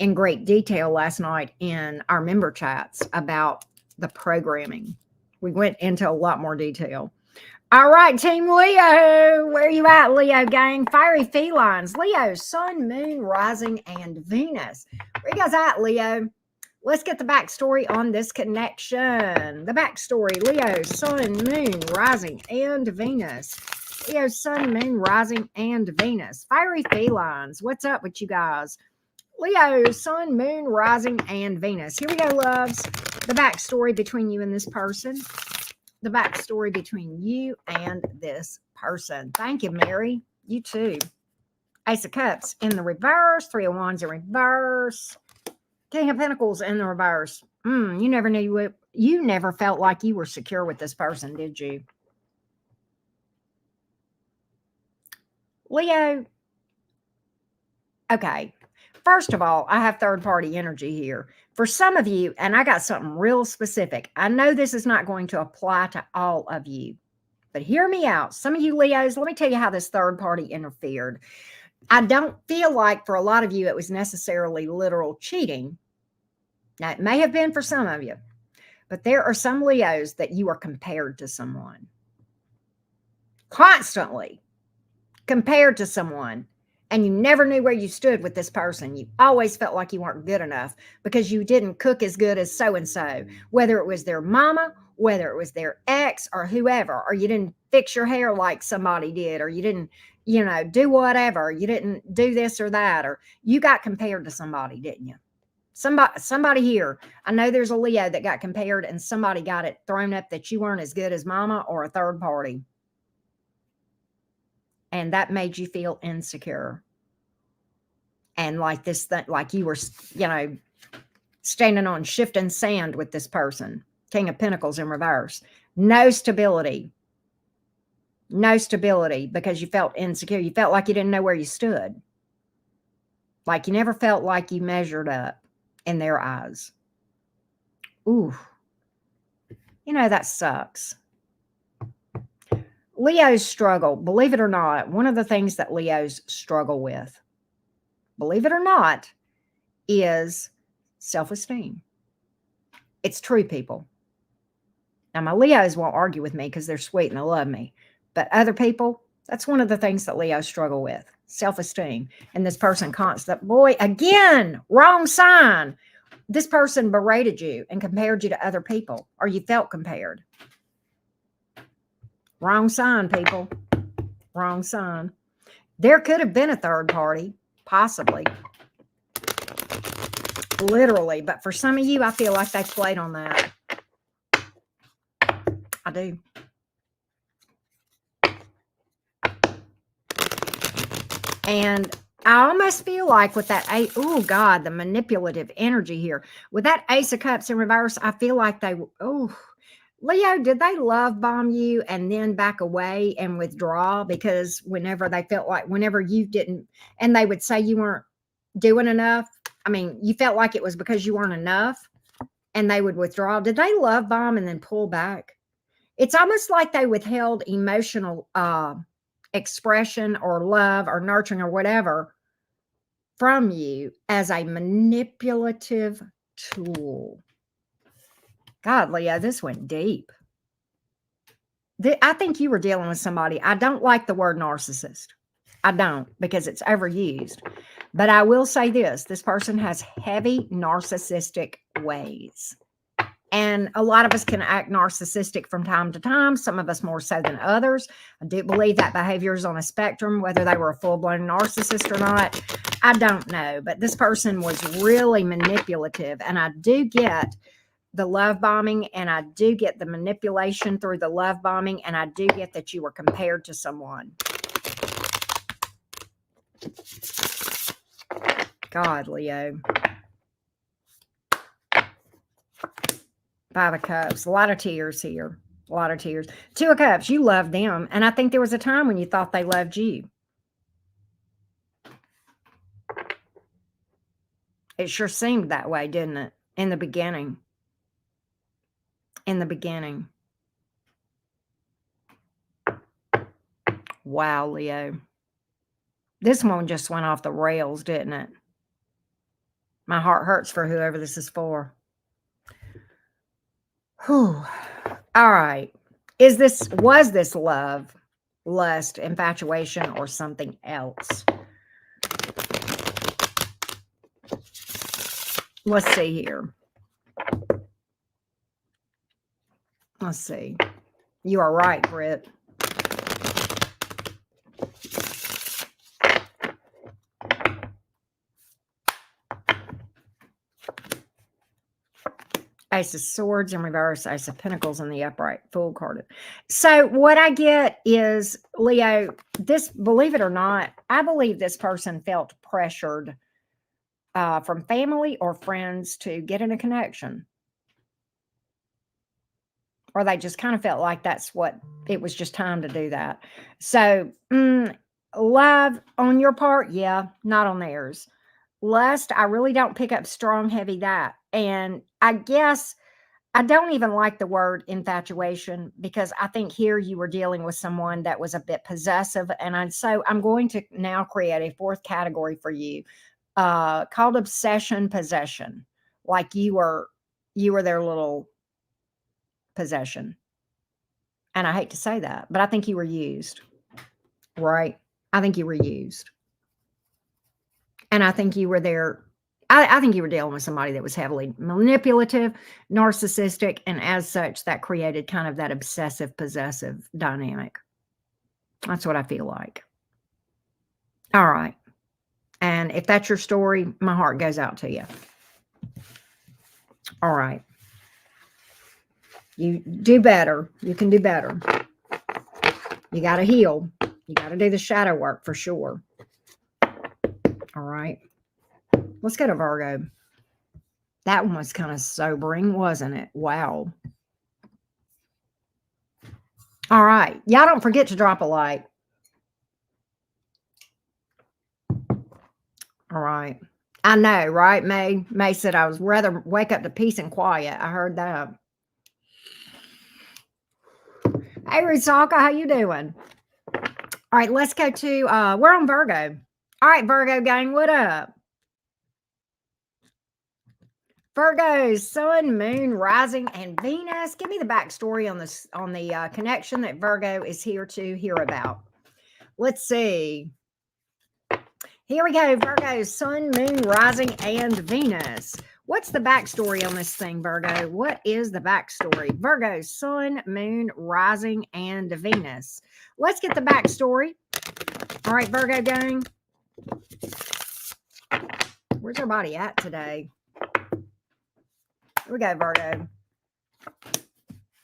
in great detail last night in our member chats about the programming. We went into a lot more detail. All right, Team Leo, where you at, Leo gang? Fiery felines, Leo, Sun, Moon, Rising, and Venus. Where you guys at, Leo? Let's get the backstory on this connection. The backstory, Leo, Sun, Moon, Rising, and Venus. Leo, Sun, Moon, Rising, and Venus. Fiery felines, what's up with you guys? Leo, Sun, Moon, Rising, and Venus. Here we go, loves. The backstory between you and this person. The backstory between you and this person. Thank you, Mary. You too. Ace of Cups in the reverse. Three of Wands in reverse. King of Pentacles in the reverse. You never knew it. You never felt like you were secure with this person, did you? Leo. Okay. First of all, I have third-party energy here. For some of you, and I got something real specific. I know this is not going to apply to all of you, but hear me out. Some of you Leos, let me tell you how this third party interfered. I don't feel like for a lot of you it was necessarily literal cheating. Now, it may have been for some of you, but there are some Leos that you are compared to someone. Constantly compared to someone. And you never knew where you stood with this person. You always felt like you weren't good enough because you didn't cook as good as so-and-so, whether it was their mama, whether it was their ex or whoever, or you didn't fix your hair like somebody did, or you didn't, do whatever. You didn't do this or that, or you got compared to somebody, didn't you? Somebody here. I know there's a Leo that got compared and somebody got it thrown up that you weren't as good as mama or a third party. And that made you feel insecure. And like this thing, like you were, standing on shifting sand with this person. King of Pentacles in reverse. No stability. No stability because you felt insecure. You felt like you didn't know where you stood. Like you never felt like you measured up in their eyes. Ooh. That sucks. Leos struggle, believe it or not, one of the things that Leos struggle with, believe it or not, is self-esteem. It's true, people. Now, my Leos won't argue with me because they're sweet and they love me. But other people, that's one of the things that Leos struggle with, self-esteem. And this person boy, again, wrong sign. This person berated you and compared you to other people, or you felt compared. Wrong sign, people. Wrong sign. There could have been a third party, possibly. Literally. But for some of you, I feel like they played on that. I do. And I almost feel like with that, oh God, the manipulative energy here. With that Ace of Cups in reverse, I feel like Leo, did they love bomb you and then back away and withdraw? Because whenever they felt like, whenever you didn't, and they would say you weren't doing enough, I mean, you felt like it was because you weren't enough and they would withdraw. Did they love bomb and then pull back? It's almost like they withheld emotional expression or love or nurturing or whatever from you as a manipulative tool. God, Leo, this went deep. I think you were dealing with somebody. I don't like the word narcissist. I don't, because it's overused. But I will say this person has heavy narcissistic ways. And a lot of us can act narcissistic from time to time, some of us more so than others. I do believe that behavior is on a spectrum, whether they were a full-blown narcissist or not. I don't know. But this person was really manipulative. And I do get the love bombing, and I do get the manipulation through the love bombing, and I do get that you were compared to someone. God, Leo. 5 of Cups. A lot of tears here. A lot of tears. 2 of Cups. You love them. And I think there was a time when you thought they loved you. It sure seemed that way, didn't it? In the beginning. In the beginning. Wow, Leo. This one just went off the rails, didn't it? My heart hurts for whoever this is for. Whew. All right. Was this love, lust, infatuation, or something else? Let's see here. Let's see. You are right, Britt. Ace of Swords in reverse, Ace of Pentacles in the upright, Fool carded. So what I get is, Leo, this, believe it or not, I believe this person felt pressured from family or friends to get in a connection. Or they just kind of felt like that's what, it was just time to do that. So love on your part, yeah, not on theirs. Lust, I really don't pick up strong, heavy that. And I guess I don't even like the word infatuation, because I think here you were dealing with someone that was a bit possessive. And so I'm going to now create a 4th category for you called obsession possession. Like you were their little possession. And I hate to say that, but I think you were used, right? I think you were used. And I think you were there. I think you were dealing with somebody that was heavily manipulative, narcissistic, and as such, that created kind of that obsessive possessive dynamic. That's what I feel like. All right. And if that's your story, my heart goes out to you. All right. You do better. You can do better. You got to heal. You got to do the shadow work for sure. All right. Let's go to Virgo. That one was kind of sobering, wasn't it? Wow. All right. Y'all don't forget to drop a like. All right. I know, right, May? May said I was rather wake up to peace and quiet. I heard that. Hey, Risaka, how you doing? All right, let's go to, we're on Virgo. All right, Virgo gang, what up? Virgo, Sun, Moon, Rising, and Venus. Give me the backstory on this, on the connection that Virgo is here to hear about. Let's see. Here we go, Virgo, Sun, Moon, Rising, and Venus. What's the backstory on this thing, Virgo? What is the backstory? Virgo, Sun, Moon, Rising, and Venus. Let's get the backstory. All right, Virgo gang. Where's our body at today? Here we go, Virgo.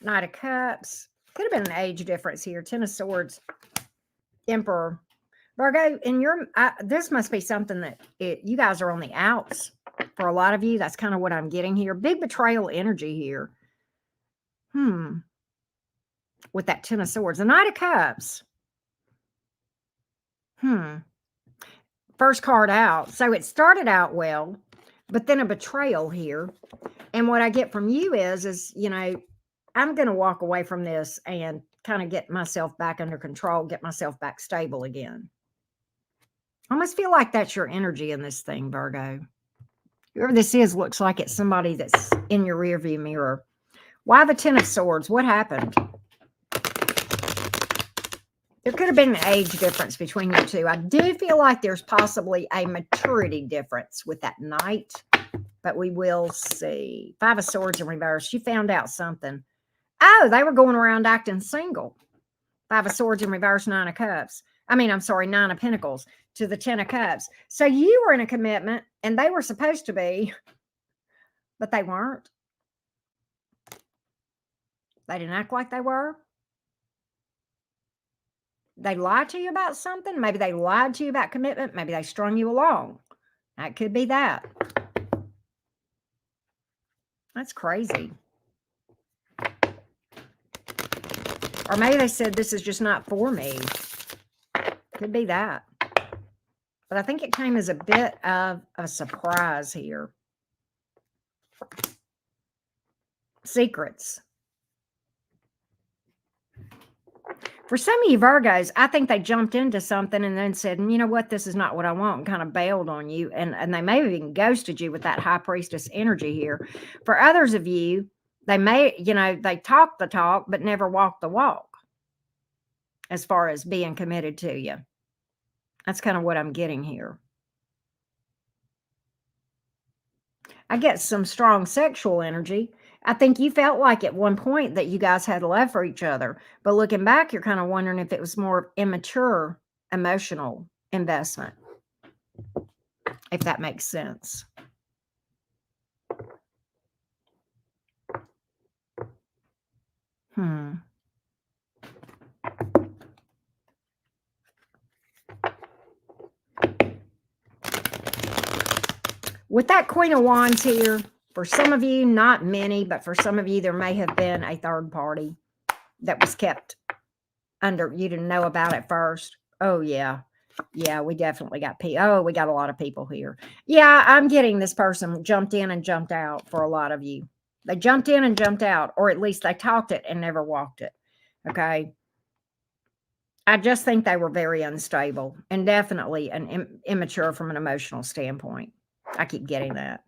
Knight of Cups. Could have been an age difference here. 10 of Swords. Emperor. Virgo, in your, this must be something that you guys are on the outs for a lot of you. That's kind of what I'm getting here. Big betrayal energy here. with that Ten of Swords. The Knight of Cups. First card out. So it started out well, but then a betrayal here. And what I get from you is, you know, I'm going to walk away from this and kind of get myself back under control, get myself back stable again. I almost feel like that's your energy in this thing, Virgo. Whoever this is looks like it's somebody that's in your rearview mirror. Why the Ten of Swords? What happened? There could have been an age difference between you two. I do feel like there's possibly a maturity difference with that Knight, but we will see. Five of Swords in reverse. She found out something. Oh, they were going around acting single. Five of Swords in reverse, Nine of Cups. Nine of Pentacles to the Ten of Cups. So you were in a commitment, and they were supposed to be, but they weren't. They didn't act like they were. They lied to you about something. Maybe they lied to you about commitment. Maybe they strung you along. That could be that. That's crazy. Or maybe they said, this is just not for me. Could be that. But I think it came as a bit of a surprise here. Secrets. For some of you Virgos, I think they jumped into something and then said, you know what, this is not what I want, and kind of bailed on you. And they may have even ghosted you with that High Priestess energy here. For others of you, they may, you know, they talk the talk, but never walk the walk as far as being committed to you. That's kind of what I'm getting here. I get some strong sexual energy. I think you felt like at one point that you guys had love for each other. But looking back, you're kind of wondering if it was more immature emotional investment. If that makes sense. With that Queen of Wands here, for some of you, not many, but for some of you, there may have been a third party that was kept under, you didn't know about at first. Oh, yeah. Yeah, we definitely got people. Oh, we got a lot of people here. Yeah, I'm getting this person jumped in and jumped out for a lot of you. They jumped in and jumped out, or at least they talked it and never walked it. Okay. I just think they were very unstable and definitely immature from an emotional standpoint. I keep getting that.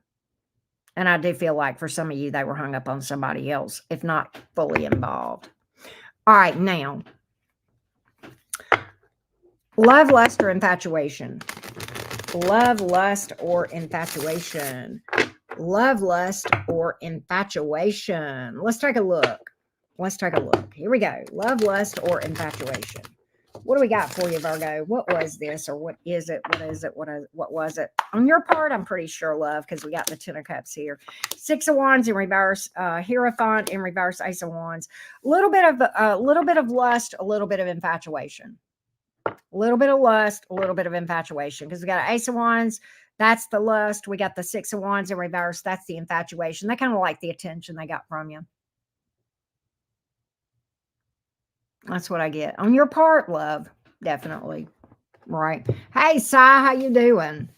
And I do feel like for some of you, they were hung up on somebody else, if not fully involved. All right, now. Love, lust, or infatuation. Love, lust, or infatuation. Love, lust, or infatuation. Let's take a look. Let's take a look. Here we go. Love, lust, or infatuation. What do we got for you, Virgo? What was this, or what is it? What is it? What was it? On your part, I'm pretty sure love, because we got the Ten of Cups here. Six of Wands in reverse, Hierophant in reverse, Ace of Wands. A little bit of lust, a little bit of infatuation. A little bit of lust, a little bit of infatuation, because we got an Ace of Wands. That's the lust. We got the Six of Wands in reverse. That's the infatuation. They kind of like the attention they got from you. That's what I get. On your part, love. Definitely. Right. Hey, Sai, how you doing?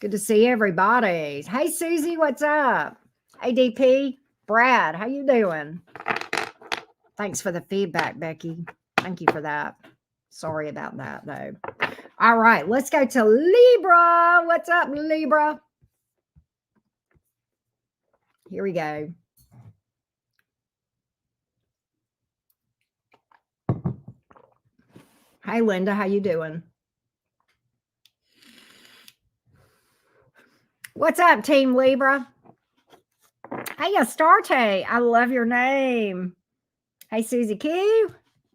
Good to see everybody. Hey, Susie, what's up? Hey, DP. Brad, how you doing? Thanks for the feedback, Becky. Thank you for that. Sorry about that, though. All right, let's go to Libra. What's up, Libra? Here we go. Hey, Linda, how you doing? What's up, Team Libra? Hey, Astarte, I love your name. Hey, Susie Q,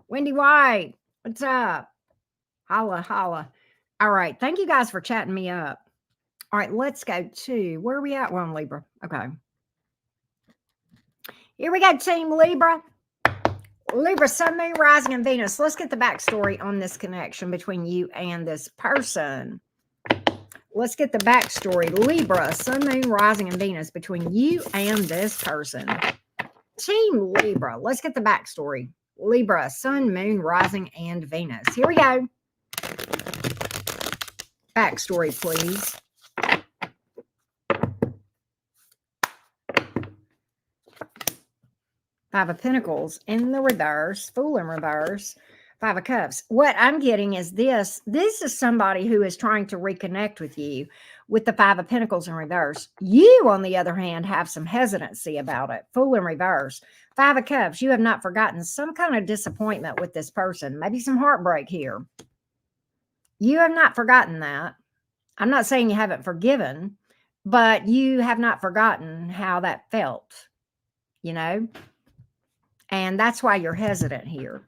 Wendy White, what's up? Holla, holla. All right, thank you guys for chatting me up. All right, let's go to, where are we at? We're on Libra. Okay. Here we go, Team Libra. Libra, Sun, Moon, Rising, and Venus. Let's get the backstory on this connection between you and this person. Let's get the backstory. Libra, Sun, Moon, Rising, and Venus between you and this person. Team Libra. Let's get the backstory. Libra, Sun, Moon, Rising, and Venus. Here we go. Backstory, please. Five of Pentacles in the reverse, Fool in reverse, Five of Cups. What I'm getting is this. This is somebody who is trying to reconnect with you with the Five of Pentacles in reverse. You, on the other hand, have some hesitancy about it. Fool in reverse. Five of Cups. You have not forgotten some kind of disappointment with this person. Maybe some heartbreak here. You have not forgotten that. I'm not saying you haven't forgiven, but you have not forgotten how that felt, you know? And that's why you're hesitant here.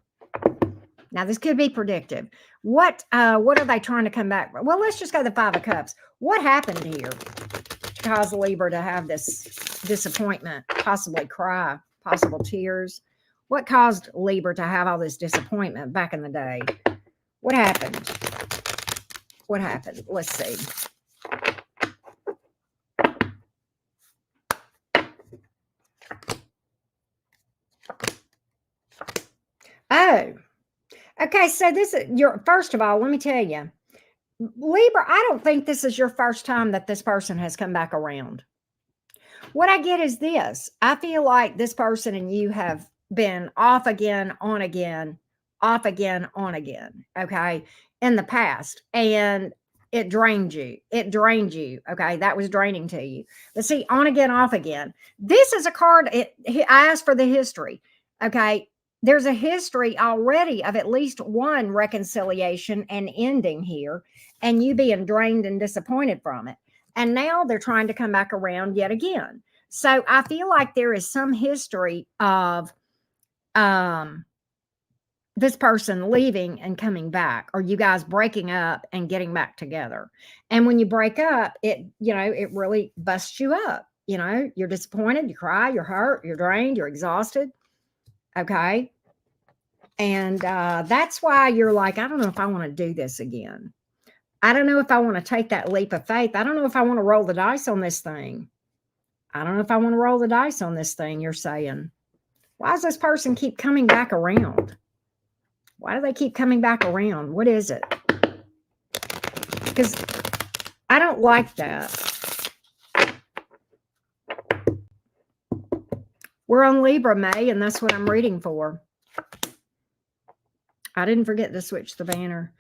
Now, this could be predictive. What are they trying to come back? Well, let's just go to the Five of Cups. What happened here to cause Libra to have this disappointment, possibly cry, possible tears? What caused Libra to have all this disappointment back in the day? What happened? What happened? Let's see. Oh, okay. So this is first of all, let me tell you, Libra, I don't think this is your first time that this person has come back around. What I get is this. I feel like this person and you have been off again, on again, off again, on again, okay, in the past. And it drained you. It drained you, okay? That was draining to you. But see, on again, off again. This is a card. I asked for the history, okay? There's a history already of at least one reconciliation and ending here, and you being drained and disappointed from it. And now they're trying to come back around yet again. So I feel like there is some history of this person leaving and coming back, or you guys breaking up and getting back together. And when you break up, it really busts you up. You know, you're disappointed, you cry, you're hurt, you're drained, you're exhausted. Okay. And that's why you're like, I don't know if I want to do this again. I don't know if I want to take that leap of faith. I don't know if I want to roll the dice on this thing. I don't know if I want to roll the dice on this thing, you're saying. Why does this person keep coming back around? Why do they keep coming back around? What is it? Because I don't like that. We're on Libra, May, and that's what I'm reading for. I didn't forget to switch the banner.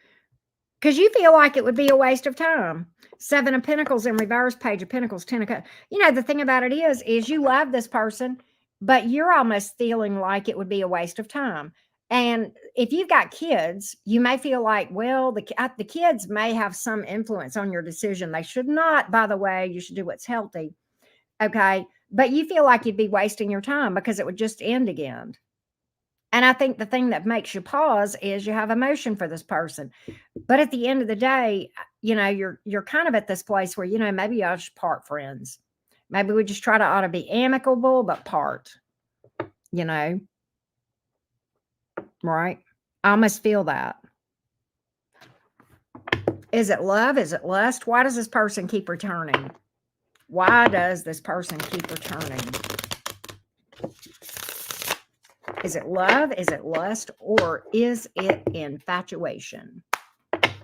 Because you feel like it would be a waste of time. Seven of Pentacles in reverse, Page of Pentacles, Ten of Cups. You know, the thing about it is you love this person, but you're almost feeling like it would be a waste of time. And if you've got kids, you may feel like, well, the kids may have some influence on your decision. They should not, by the way. You should do what's healthy. Okay. But you feel like you'd be wasting your time because it would just end again. And I think the thing that makes you pause is you have emotion for this person. But at the end of the day, you know, you're kind of at this place where, you know, maybe I should part friends. Maybe we just ought to be amicable, but part, you know. Right? I almost feel that. Is it love? Is it lust? Why does this person keep returning? Why does this person keep returning? Is it love? Is it lust? Or is it infatuation?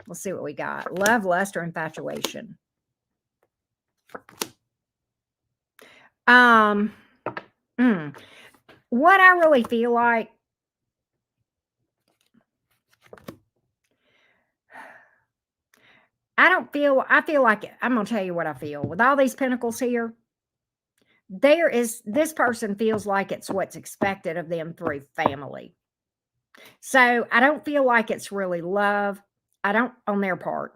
Let's see what we got. Love, lust, or infatuation? What I really feel like, I feel like, I'm going to tell you what I feel. With all these pentacles here, this person feels like it's what's expected of them through family. So I don't feel like it's really love. On their part.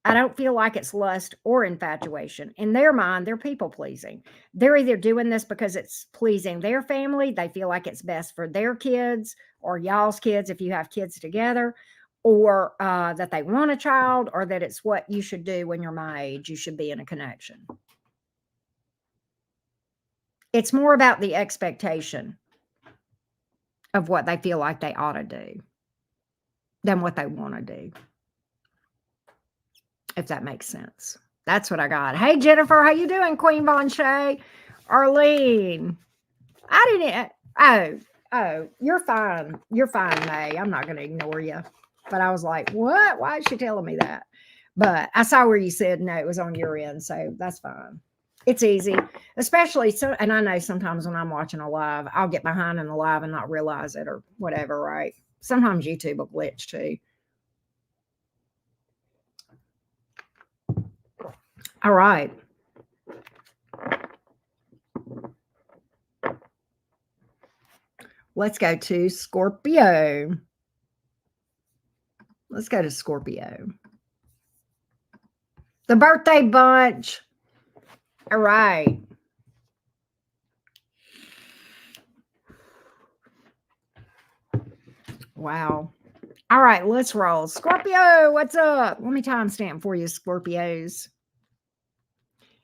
I don't feel like it's lust or infatuation. In their mind, they're people pleasing. They're either doing this because it's pleasing their family. They feel like it's best for their kids or y'all's kids if you have kids together, or that they want a child, or that it's what you should do when you're my age. You should be in a connection. It's more about the expectation of what they feel like they ought to do than what they want to do. If that makes sense. That's what I got. Hey, Jennifer, how you doing? Queen Von Shay. Arlene. Oh, you're fine. You're fine, May. I'm not going to ignore you. But I was like, what? Why is she telling me that? But I saw where you said no, it was on your end. So that's fine. It's easy, especially so. And I know sometimes when I'm watching a live, I'll get behind in the live and not realize it or whatever, right? Sometimes YouTube will glitch too. All right. Let's go to Scorpio. Let's go to Scorpio. The birthday bunch. All right. Wow. All right, let's roll. Scorpio, what's up? Let me timestamp for you, Scorpios.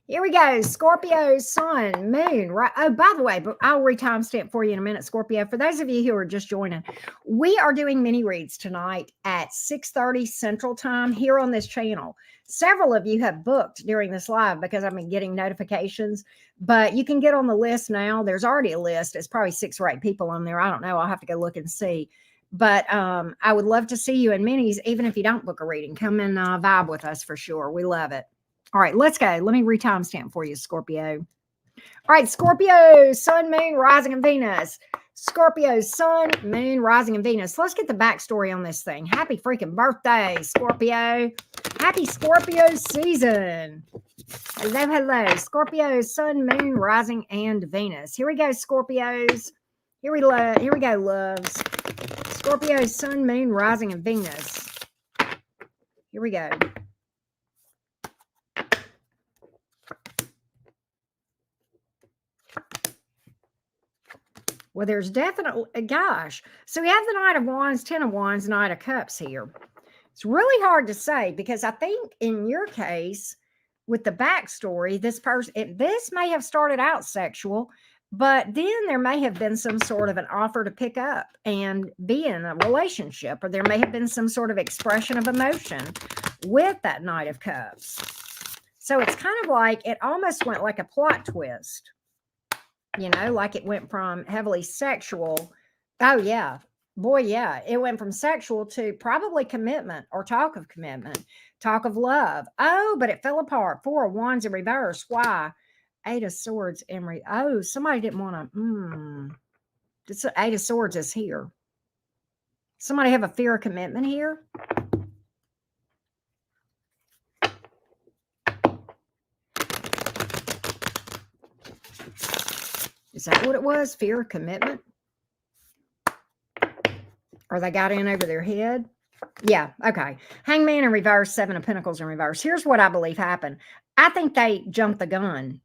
Here we go. Scorpio, sun, moon. Right. Oh, by the way, but I'll re-timestamp for you in a minute, Scorpio. For those of you who are just joining, we are doing mini reads tonight at 6:30 Central Time here on this channel. Several of you have booked during this live because I've been getting notifications, but you can get on the list now. There's already a list. It's probably 6 or 8 people on there. I don't know. I'll have to go look and see. But I would love to see you in minis, even if you don't book a reading. Come and vibe with us for sure. We love it. All right, let's go. Let me re-timestamp for you, Scorpio. All right, Scorpio, sun, moon, rising, and Venus. Scorpio, sun, moon, rising, and Venus. Let's get the backstory on this thing. Happy freaking birthday, Scorpio. Happy Scorpio season. Hello, hello. Scorpio, sun, moon, rising, and Venus. Here we go, Scorpios. Here we go, loves. Scorpio, sun, moon, rising, and Venus. Here we go. Well, there's definitely, gosh. So we have the Knight of Wands, 10 of Wands, Knight of Cups here. It's really hard to say because I think in your case, with the backstory, this may have started out sexual, but then there may have been some sort of an offer to pick up and be in a relationship, or there may have been some sort of expression of emotion with that Knight of Cups. So it's kind of like, it almost went like a plot twist. You know, like it went from heavily sexual. Oh, yeah. Boy, yeah. It went from sexual to probably commitment or talk of commitment, talk of love. Oh, but it fell apart. 4 of Wands in reverse. Why? 8 of Swords in oh, somebody didn't want to. This 8 of Swords is here. Somebody have a fear of commitment here? Is that what it was? Fear of commitment? Or they got in over their head? Yeah, okay. Hangman in reverse, 7 of Pentacles in reverse. Here's what I believe happened. I think they jumped the gun.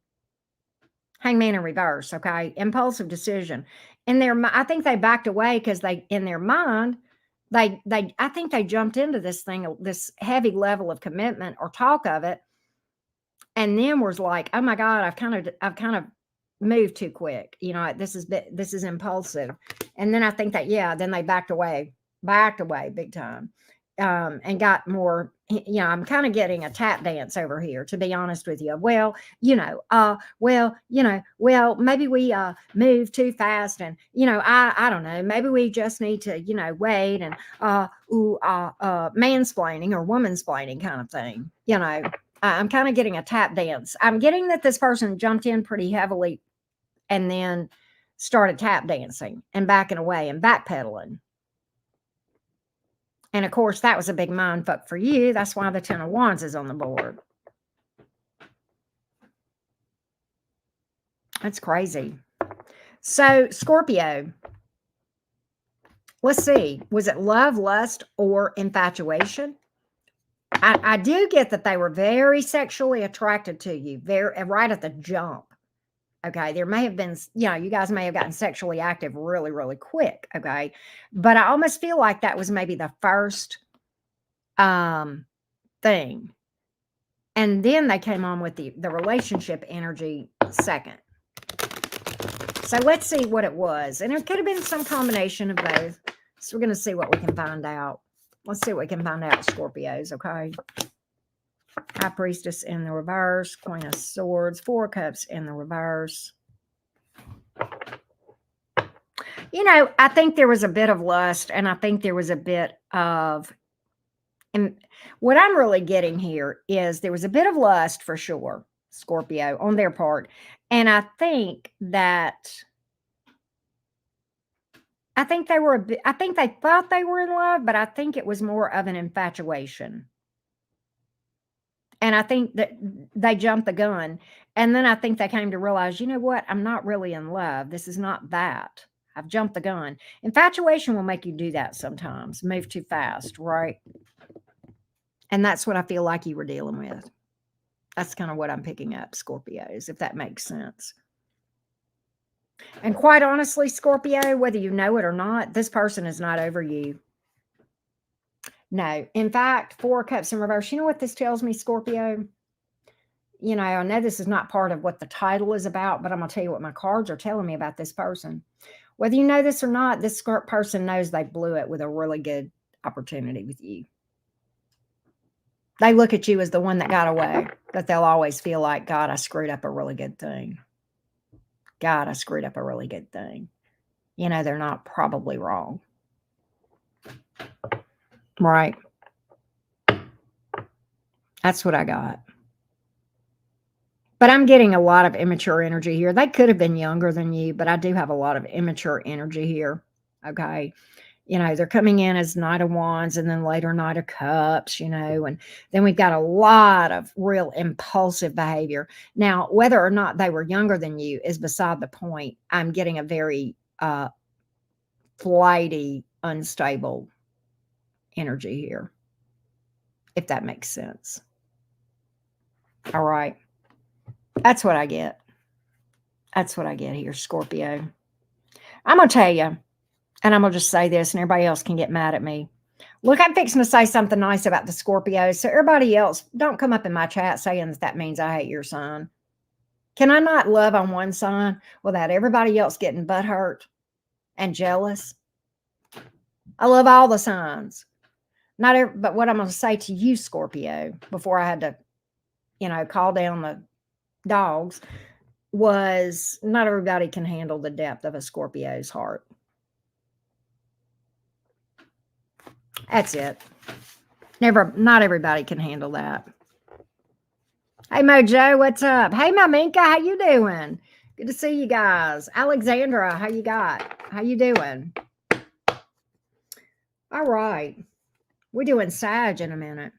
Hangman in reverse, okay? Impulsive decision. I think they backed away because in their mind, I think they jumped into this thing, this heavy level of commitment or talk of it, and then was like, oh my God, I've kind of moved too quick. You know, this is impulsive. And then I think that, then they backed away big time. And got more, I'm kind of getting a tap dance over here, to be honest with you. Well, maybe we move too fast, and I don't know, maybe we just need to wait, and mansplaining or womansplaining kind of thing. I'm kind of getting a tap dance. I'm getting that this person jumped in pretty heavily and then started tap dancing and backing away and backpedaling. And of course, that was a big mind fuck for you. That's why the 10 of Wands is on the board. That's crazy. So, Scorpio, let's see. Was it love, lust, or infatuation? I do get that they were very sexually attracted to you, right at the jump. Okay, there may have been, you guys may have gotten sexually active really, really quick. Okay, but I almost feel like that was maybe the first thing, and then they came on with the relationship energy second. So let's see what it was, and it could have been some combination of both. So we're going to see what we can find out. Let's see what we can find out, Scorpios. Okay. High Priestess in the reverse, Queen of Swords, 4 of Cups in the reverse. I think there was a bit of lust, and I think there was a bit of, and what I'm really getting here is there was a bit of lust for sure, Scorpio, on their part. And I think they were I think they thought they were in love, but I think it was more of an infatuation. And I think that they jumped the gun. And then I think they came to realize, you know what? I'm not really in love. This is not that. I've jumped the gun. Infatuation will make you do that sometimes, move too fast, right? And that's what I feel like you were dealing with. That's kind of what I'm picking up, Scorpios, if that makes sense. And quite honestly, Scorpio, whether you know it or not, this person is not over you. No. In fact, 4 cups in reverse. You know what this tells me, Scorpio? I know this is not part of what the title is about, but I'm going to tell you what my cards are telling me about this person. Whether you know this or not, this person knows they blew it with a really good opportunity with you. They look at you as the one that got away, but they'll always feel like, God, I screwed up a really good thing. God, I screwed up a really good thing. They're not probably wrong. Right. That's what I got. But I'm getting a lot of immature energy here. They could have been younger than you, but I do have a lot of immature energy here. Okay. They're coming in as Knight of Wands and then later Knight of Cups, and then we've got a lot of real impulsive behavior. Now, whether or not they were younger than you is beside the point. I'm getting a very flighty, unstable energy here, if that makes sense. All right. That's what I get. That's what I get here, Scorpio. I'm going to tell you, and I'm going to just say this, and everybody else can get mad at me. Look, I'm fixing to say something nice about the Scorpios. So everybody else, don't come up in my chat saying that means I hate your sign. Can I not love on one sign without everybody else getting butthurt and jealous? I love all the signs. But what I'm going to say to you, Scorpio, before I had to, call down the dogs, was not everybody can handle the depth of a Scorpio's heart. That's it. Not everybody can handle that. Hey, Mojo, what's up? Hey, Maminka, how you doing? Good to see you guys. Alexandra, how you doing? All right. We're doing Sag in a minute.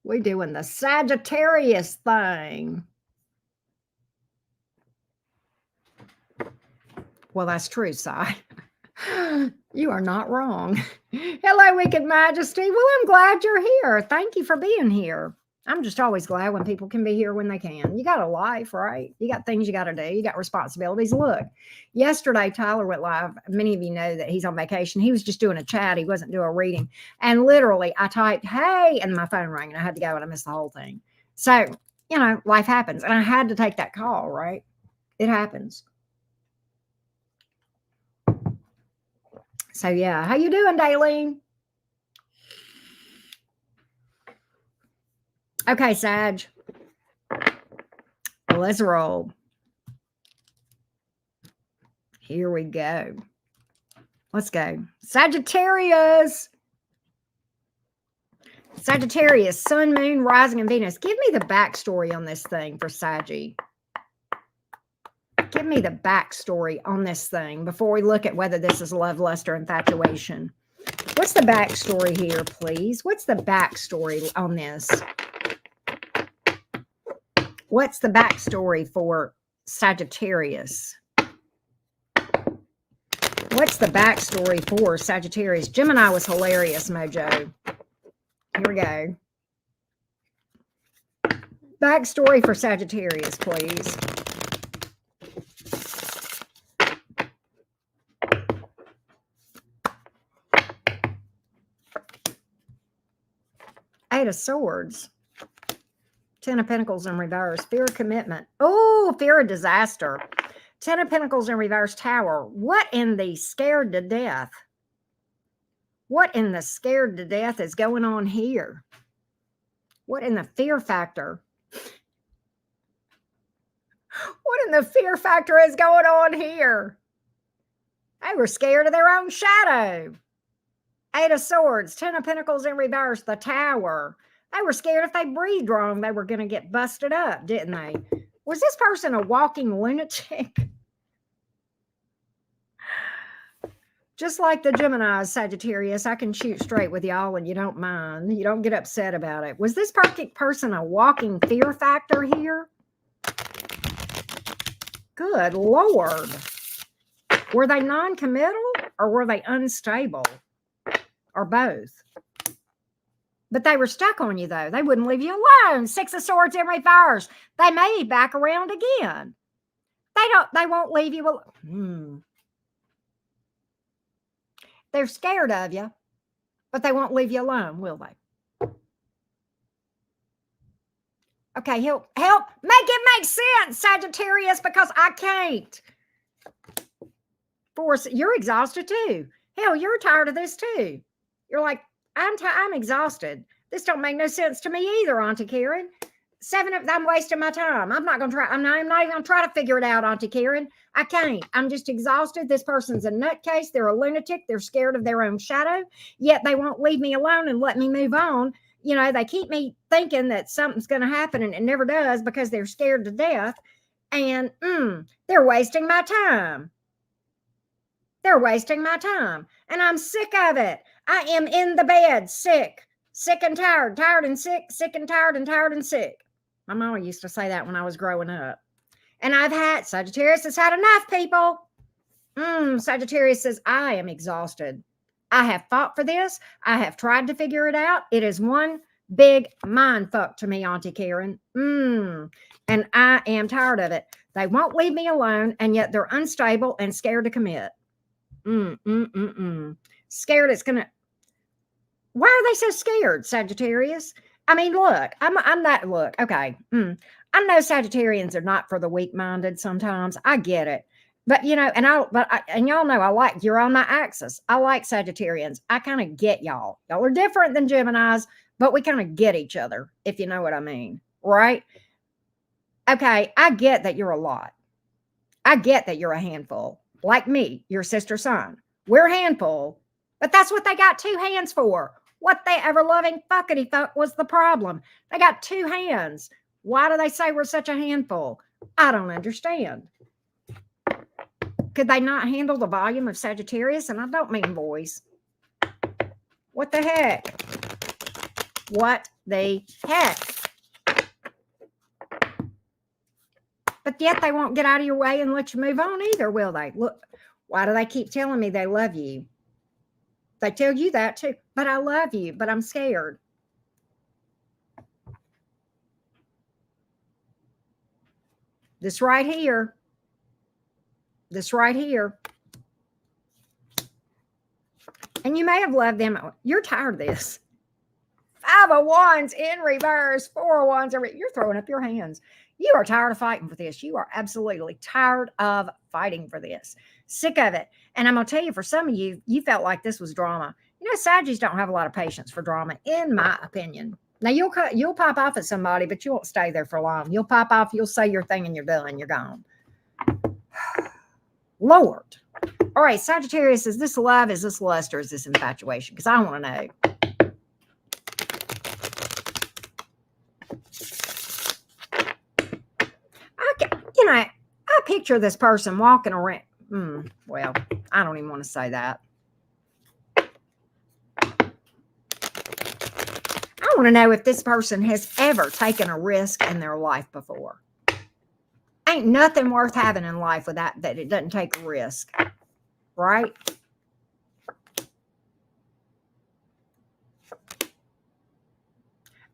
We're doing the Sagittarius thing. Well, that's true, Sai. You are not wrong. Hello, Wicked Majesty. Well, I'm glad you're here. Thank you for being here. I'm just always glad when people can be here when they can. You got a life, right? You got things you got to do. You got responsibilities. Look, yesterday, Tyler went live. Many of you know that he's on vacation. He was just doing a chat. He wasn't doing a reading. And literally, I typed, hey, and my phone rang, and I had to go, and I missed the whole thing. So, life happens. And I had to take that call, right? It happens. So, yeah. How you doing, Daleen? Okay, Sag. Let's roll. Here we go. Let's go. Sagittarius. Sagittarius, Sun, Moon, Rising, and Venus. Give me the backstory on this thing for Saggy. Give me the backstory on this thing before we look at whether this is love, lust, or infatuation. What's the backstory here, please? What's the backstory on this? What's the backstory for Sagittarius? What's the backstory for Sagittarius? Gemini was hilarious, Mojo. Here we go. Backstory for Sagittarius, please. Eight of Swords. 10 of Pentacles in reverse. Fear of commitment. Oh, fear of disaster. 10 of Pentacles in reverse, Tower. What in the scared to death? What in the scared to death is going on here? What in the fear factor? What in the fear factor is going on here? They were scared of their own shadow. 8 of Swords, 10 of Pentacles in reverse, the Tower. They were scared if they breathed wrong, they were going to get busted up, didn't they? Was this person a walking lunatic? Just like the Gemini, Sagittarius, I can shoot straight with y'all and you don't mind. You don't get upset about it. Was this person a walking fear factor here? Good Lord. Were they non-committal or were they unstable? Or both? But they were stuck on you, though. They wouldn't leave you alone. 6 of Swords in reverse. They may back around again. They won't leave you alone. They're scared of you, but they won't leave you alone, will they? Okay, help. Make it make sense, Sagittarius, because I can't. Force, you're exhausted too. Hell, you're tired of this too. You're like, I'm exhausted. This don't make no sense to me either, Auntie Karen. I'm wasting my time. I'm not even going to try to figure it out, Auntie Karen. I can't. I'm just exhausted. This person's a nutcase. They're a lunatic. They're scared of their own shadow, yet they won't leave me alone and let me move on. You know, they keep me thinking that something's going to happen and it never does because they're scared to death. And they're wasting my time. They're wasting my time. And I'm sick of it. I am in the bed, sick and tired, tired and sick and tired and tired and sick. My mama used to say that when I was growing up. And Sagittarius has had enough, people. Sagittarius says, I am exhausted. I have fought for this. I have tried to figure it out. It is one big mind fuck to me, Auntie Karen. And I am tired of it. They won't leave me alone, and yet they're unstable and scared to commit. Scared it's gonna. Why are they so scared, Sagittarius? I mean, look, I'm not. Look, okay. I know Sagittarians are not for the weak-minded. Sometimes I get it, but you know, and y'all know you're on my axis. I like Sagittarians. I kind of get y'all. Y'all are different than Geminis, but we kind of get each other, if you know what I mean, right? Okay, I get that you're a lot. I get that you're a handful. Like me, your sister son. We're a handful, but that's what they got 2 hands for. What they ever loving fuckity fuck was the problem. They got 2 hands. Why do they say we're such a handful? I don't understand. Could they not handle the volume of Sagittarius? And I don't mean boys. What the heck? What the heck? But yet they won't get out of your way and let you move on either, will they? Look, why do they keep telling me they love you? They tell you that too. But I love you, but I'm scared. This right here. This right here. And you may have loved them. You're tired of this. 5 of Wands in reverse. 4 of Wands. You're throwing up your hands. You are tired of fighting for this. You are absolutely tired of fighting for this. Sick of it. And I'm going to tell you, for some of you, you felt like this was drama. You know, Saggies don't have a lot of patience for drama, in my opinion. Now, you'll pop off at somebody, but you won't stay there for long. You'll pop off, you'll say your thing, and you're done. You're gone. Lord. All right, Sagittarius, is this love, is this lust, or is this infatuation? Because I want to know. I picture this person walking around. Well, I don't even want to say that. I want to know if this person has ever taken a risk in their life before. Ain't nothing worth having in life that it doesn't take a risk, right?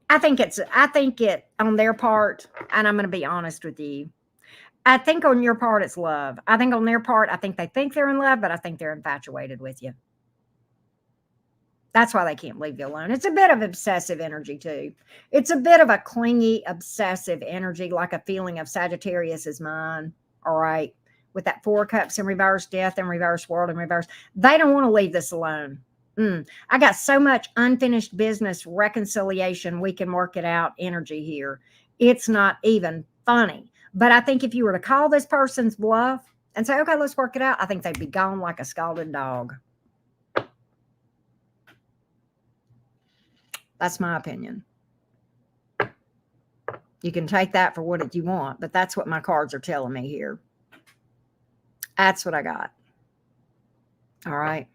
I think it on their part, and I'm going to be honest with you. I think on your part, it's love. I think on their part, I think they think they're in love, but I think they're infatuated with you. That's why they can't leave you alone. It's a bit of obsessive energy too. It's a bit of a clingy, obsessive energy, like a feeling of Sagittarius is mine. All right. With that 4 of Cups in reverse, death in reverse, world in reverse. They don't want to leave this alone. I got so much unfinished business reconciliation. We can work it out energy here. It's not even funny. But I think if you were to call this person's bluff and say, okay, let's work it out, I think they'd be gone like a scalded dog. That's my opinion. You can take that for what you want, but that's what my cards are telling me here. That's what I got. All right.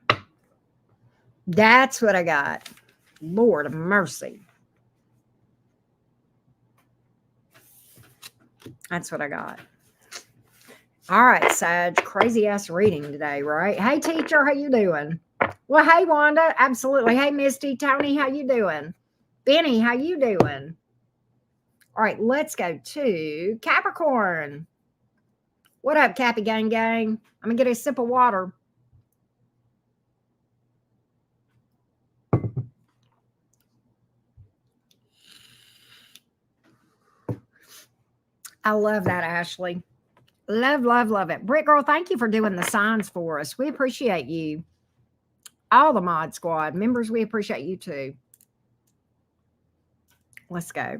That's what I got. Lord of mercy. That's what I got. All right, Sag. Crazy ass reading today, right? Hey, teacher, how you doing? Well, hey, Wanda. Absolutely. Hey, Misty. Tony, how you doing? Benny, how you doing? All right, let's go to Capricorn. What up, Cappy gang gang? I'm going to get a sip of water. I love that, Ashley. Love, love, love it. Brick Girl, thank you for doing the signs for us. We appreciate you. All the Mod Squad members, we appreciate you too. Let's go.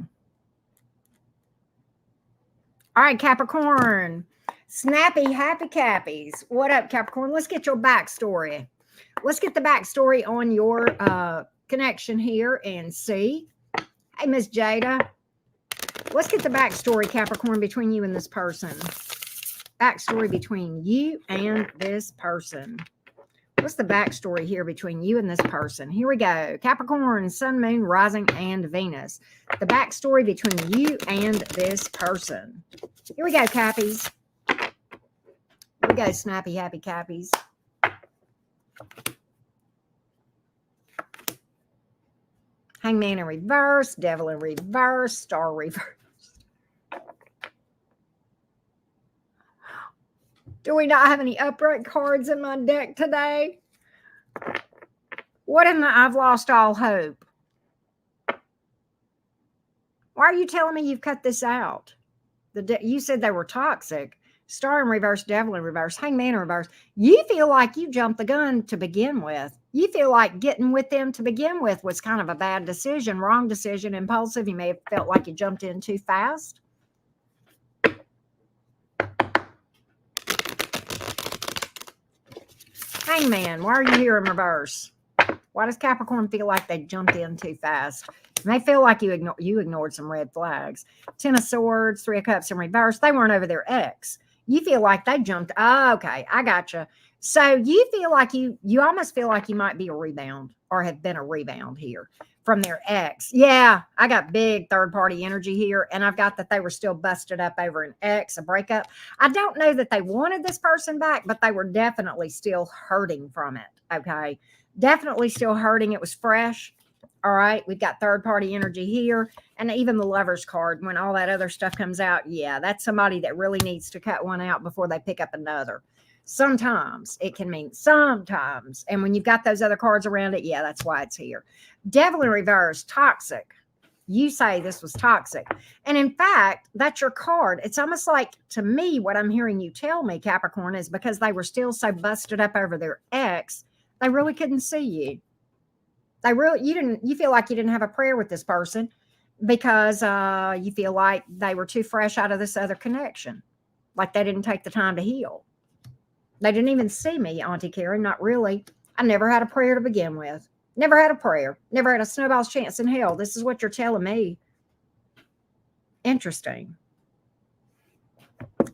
All right, Capricorn. Snappy, happy Cappies. What up, Capricorn? Let's get your backstory. Let's get the backstory on your connection here and see. Hey, Miss Jada. Let's get the backstory, Capricorn, between you and this person. Backstory between you and this person. What's the backstory here between you and this person? Here we go. Capricorn, Sun, Moon, Rising, and Venus. The backstory between you and this person. Here we go, Cappies. Here we go, snappy, happy Cappies. Hangman in reverse, Devil in reverse, Star reverse. Do we not have any upright cards in my deck today? What in the I've lost all hope? Why are you telling me you've cut this out? You said they were toxic. Star in reverse, Devil in reverse, Hangman in reverse. You feel like you jumped the gun to begin with. You feel like getting with them to begin with was kind of a bad decision, wrong decision, impulsive. You may have felt like you jumped in too fast. Hangman, why are you here in reverse? Why does Capricorn feel like they jumped in too fast? You may feel like you ignored some red flags. Ten of Swords, Three of Cups in reverse. They weren't over their ex. You feel like they jumped. Oh, okay, I gotcha. So you feel like you almost feel like you might be a rebound or have been a rebound here from their ex. Yeah, I got big third-party energy here, and I've got that they were still busted up over an ex, a breakup. I don't know that they wanted this person back, but they were definitely still hurting from it, okay? Definitely still hurting. It was fresh. All right, we've got third-party energy here, and even the Lover's card, when all that other stuff comes out, yeah, that's somebody that really needs to cut one out before they pick up another. Sometimes it can mean sometimes. And when you've got those other cards around it, yeah, that's why it's here. Devil in reverse, toxic. You say this was toxic. And in fact, that's your card. It's almost like, to me, what I'm hearing you tell me, Capricorn, is because they were still so busted up over their ex, they really couldn't see you. You feel like you didn't have a prayer with this person because you feel like they were too fresh out of this other connection. Like they didn't take the time to heal. They didn't even see me, Auntie Karen, not really. I never had a prayer to begin with. Never had a prayer. Never had a snowball's chance in hell. This is what you're telling me. Interesting.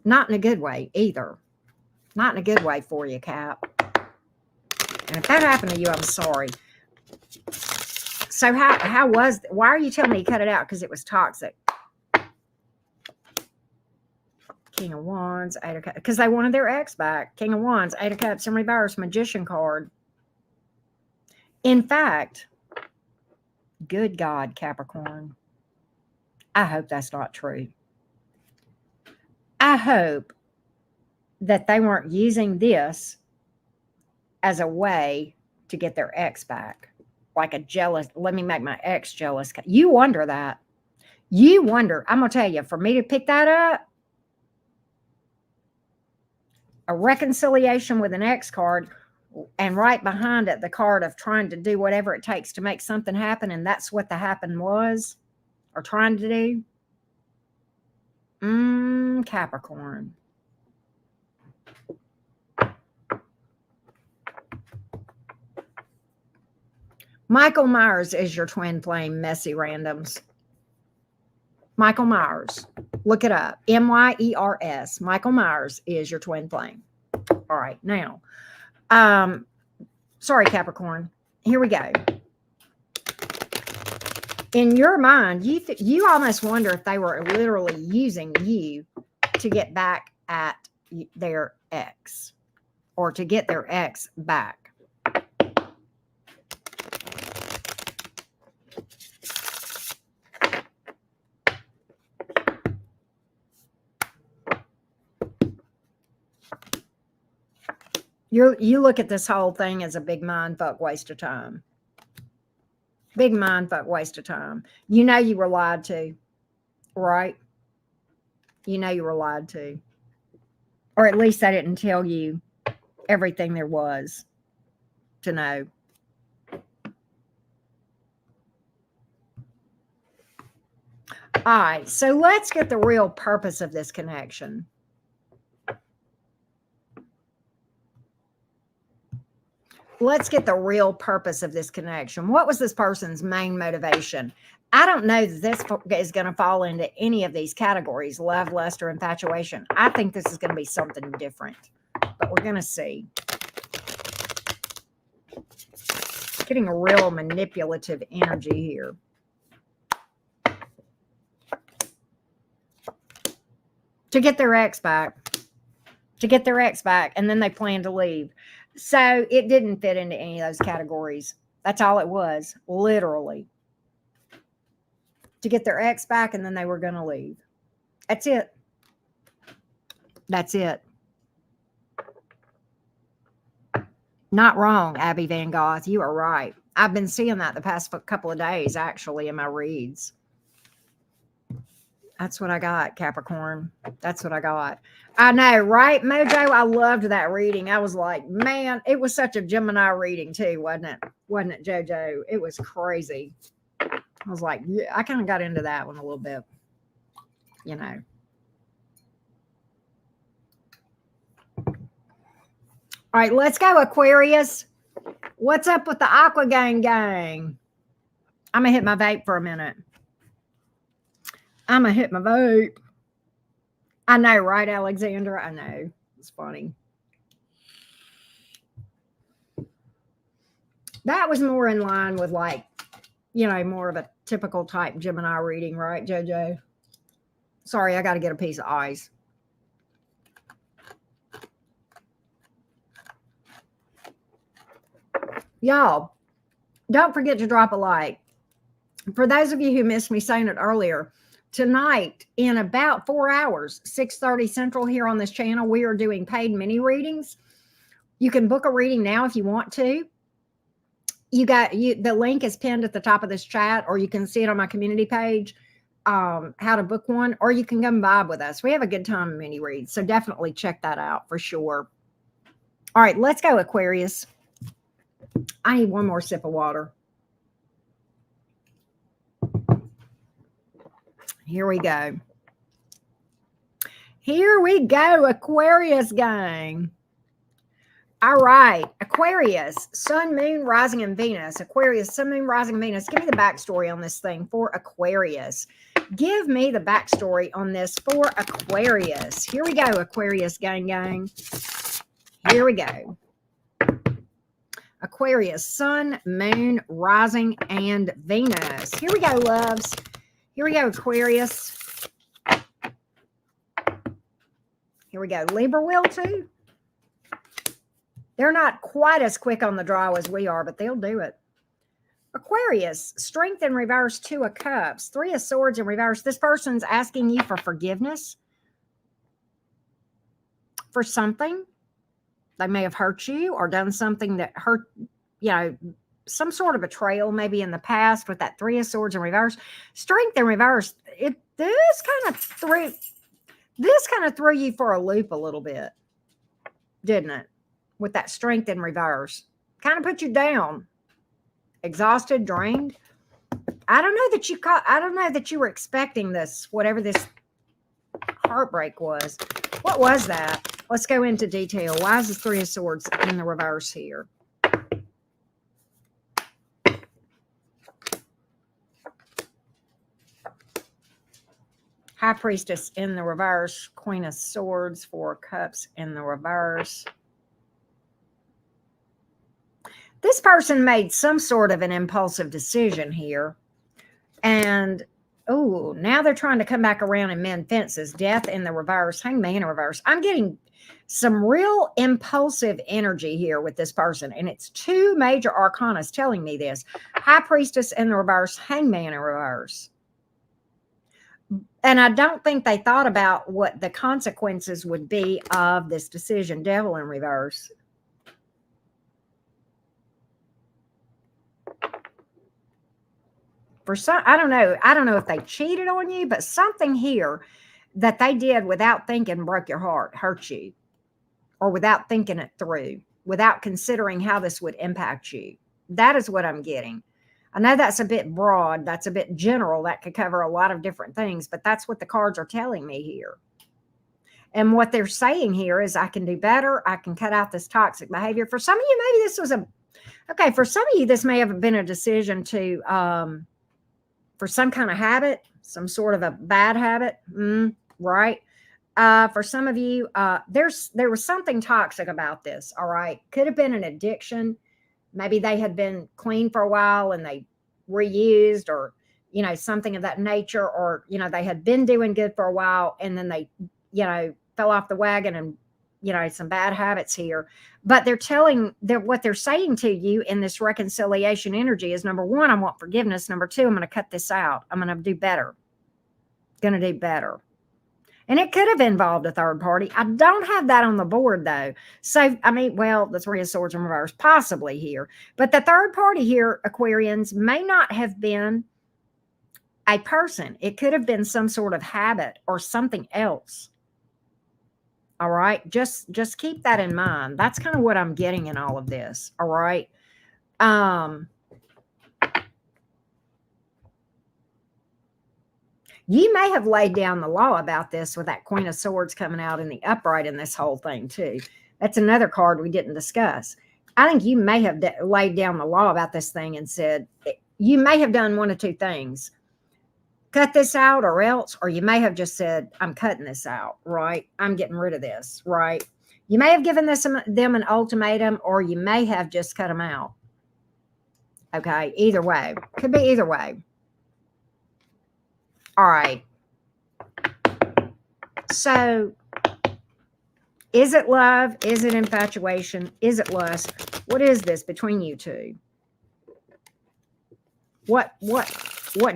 Not in a good way either. Not in a good way for you, Cap. And if that happened to you, I'm sorry. So why are you telling me you cut it out? Because it was toxic. King of Wands, Eight of Cups, because they wanted their ex back. King of Wands, Eight of Cups in reverse, Magician card. In fact, good God, Capricorn, I hope that's not true. I hope that they weren't using this as a way to get their ex back. Like a jealous, let me make my ex jealous. You wonder that. You wonder. I'm going to tell you, for me to pick that up, a reconciliation with an ex card, and right behind it, the card of trying to do whatever it takes to make something happen. And that's what the happen was, or trying to do. Capricorn. Michael Myers is your twin flame, messy randoms. Michael Myers. Look it up. Myers. Michael Myers is your twin flame. All right. Now, sorry, Capricorn. Here we go. In your mind, you almost wonder if they were literally using you to get back at their ex or to get their ex back. You look at this whole thing as a big mind fuck waste of time. Big mind fuck waste of time. You know you were lied to, right? You know you were lied to. Or at least they didn't tell you everything there was to know. All right, so let's get the real purpose of this connection. Let's get the real purpose of this connection. What was this person's main motivation? I don't know that this is going to fall into any of these categories, love, lust, or infatuation. I think this is going to be something different, but we're going to see. Getting a real manipulative energy here. To get their ex back. To get their ex back, and then they plan to leave. So it didn't fit into any of those categories. That's all it was, literally. To get their ex back, and then they were going to leave. That's it. That's it. Not wrong, Abby Van Gogh. You are right. I've been seeing that the past couple of days, actually, in my reads. That's what I got, Capricorn. That's what I got. I know, right, Mojo? I loved that reading. I was like, man, it was such a Gemini reading too, wasn't it? Wasn't it, Jojo? It was crazy. I was like, yeah, I kind of got into that one a little bit, you know. All right, let's go, Aquarius. What's up with the Aqua Gang gang? I'm going to hit my vape for a minute. I'm going to hit my vape. I know, right, Alexandra? I know. It's funny. That was more in line with, like, you know, more of a typical type Gemini reading, right, JoJo? Sorry, I got to get a piece of ice. Y'all, don't forget to drop a like. For those of you who missed me saying it earlier, tonight, in about 4 hours, 6:30 Central here on this channel, we are doing paid mini readings. You can book a reading now if you want to. The link is pinned at the top of this chat, or you can see it on my community page, how to book one, or you can come vibe with us. We have a good time in mini reads, so definitely check that out for sure. All right, let's go, Aquarius. I need one more sip of water. Here we go. Here we go, Aquarius gang. All right, Aquarius, Sun, Moon, Rising, and Venus. Aquarius, Sun, Moon, Rising, and Venus. Give me the backstory on this thing for Aquarius. Give me the backstory on this for Aquarius. Here we go, Aquarius gang. Here we go. Aquarius, Sun, Moon, Rising, and Venus. Here we go, loves. Here we go, Aquarius. Here we go. Libra will too. They're not quite as quick on the draw as we are, but they'll do it. Aquarius, Strength in reverse, 2 of Cups, 3 of Swords in reverse. This person's asking you for forgiveness for something. They may have hurt you or done something that hurt, you know, some sort of betrayal maybe in the past with that 3 of Swords in reverse. Strength in reverse, this kind of threw you for a loop a little bit, didn't it? With that Strength in reverse. Kind of put you down. Exhausted, drained. I don't know that you were expecting this, whatever this heartbreak was. What was that? Let's go into detail. Why is the Three of Swords in the reverse here? High Priestess in the reverse. Queen of Swords, Four of Cups in the reverse. This person made some sort of an impulsive decision here. And, oh, now they're trying to come back around and mend fences. Death in the reverse. Hangman in reverse. I'm getting some real impulsive energy here with this person. And it's two major arcanas telling me this. High Priestess in the reverse. Hangman in reverse. And I don't think they thought about what the consequences would be of this decision. Devil in reverse. For some, I don't know if they cheated on you, but something here that they did without thinking broke your heart, hurt you, or without thinking it through, without considering how this would impact you. That is what I'm getting. I know that's a bit broad, that's a bit general, that could cover a lot of different things, but that's what the cards are telling me here. And what they're saying here is I can do better. I can cut out this toxic behavior. For some of you, maybe this was okay, for some of you, this may have been a decision to, for some kind of habit, some sort of a bad habit, right? For some of you, there was something toxic about this, all right? Could have been an addiction. Maybe they had been clean for a while and they reused, or, you know, something of that nature, or, you know, they had been doing good for a while and then they, you know, fell off the wagon and, you know, some bad habits here. But they're telling that what they're saying to you in this reconciliation energy is, number one, I want forgiveness. Number two, I'm going to cut this out. I'm going to do better. Going to do better. And it could have involved a third party. I don't have that on the board, though. So, I mean, well, the Three of Swords in reverse, possibly here. But the third party here, Aquarians, may not have been a person. It could have been some sort of habit or something else. All right? Just keep that in mind. That's kind of what I'm getting in all of this. All right? You may have laid down the law about this with that Queen of Swords coming out in the upright in this whole thing, too. That's another card we didn't discuss. I think you may have laid down the law about this thing and said, you may have done one of two things. Cut this out or else, or you may have just said, I'm cutting this out, right? I'm getting rid of this, right? You may have given them an ultimatum, or you may have just cut them out. Okay, either way. Could be either way. All right. So, is it love? Is it infatuation? Is it lust? What is this between you two? What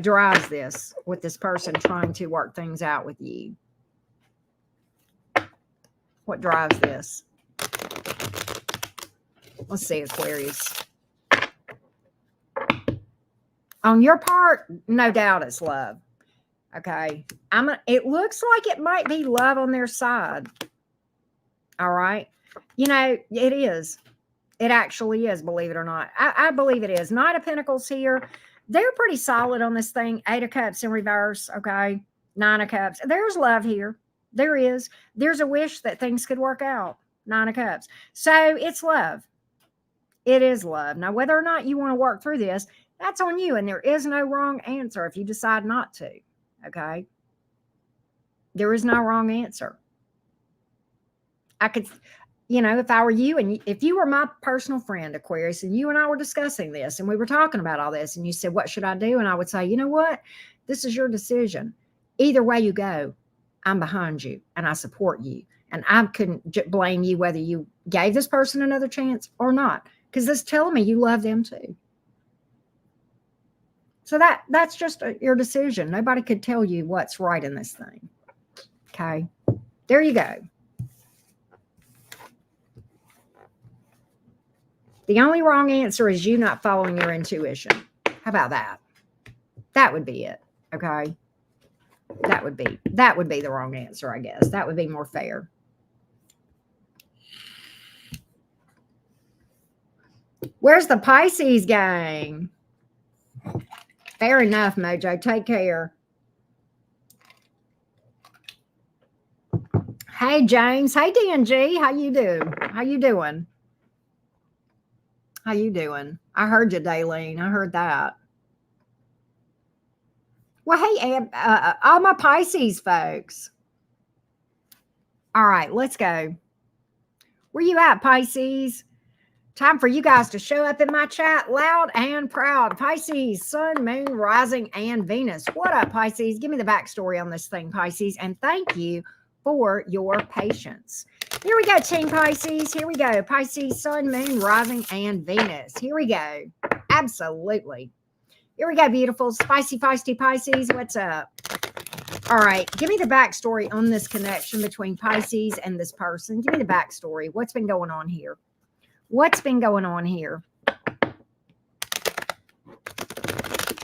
drives this with this person trying to work things out with you? What drives this? Let's see, Aquarius. On your part, no doubt it's love. Okay. It looks like it might be love on their side. All right. You know, it is. It actually is, believe it or not. I believe it is. Knight of Pentacles here. They're pretty solid on this thing. 8 of Cups in reverse. Okay. 9 of Cups. There's love here. There is. There's a wish that things could work out. 9 of Cups. So it's love. It is love. Now, whether or not you want to work through this, that's on you. And there is no wrong answer if you decide not to. Okay. There is no wrong answer. I could, you know, if I were you and if you were my personal friend, Aquarius, and you and I were discussing this and we were talking about all this and you said, what should I do? And I would say, you know what? This is your decision. Either way you go, I'm behind you and I support you. And I couldn't blame you whether you gave this person another chance or not, because it's telling me you love them too. So that's just your decision. Nobody could tell you what's right in this thing. Okay. There you go. The only wrong answer is you not following your intuition. How about that? That would be it. Okay. That would be the wrong answer, I guess. That would be more fair. Where's the Pisces gang? Fair enough, Mojo. Take care. Hey, James. Hey, DNG. How you do? How you doing? How you doing? I heard you, Daylene. I heard that. Well, hey, all my Pisces folks. All right, let's go. Where you at, Pisces? Time for you guys to show up in my chat loud and proud. Pisces, Sun, Moon, Rising, and Venus. What up, Pisces? Give me the backstory on this thing, Pisces. And thank you for your patience. Here we go, Team Pisces. Here we go. Pisces, Sun, Moon, Rising, and Venus. Here we go. Absolutely. Here we go, beautiful. Spicy, feisty Pisces. What's up? All right. Give me the backstory on this connection between Pisces and this person. Give me the backstory. What's been going on here? What's been going on here?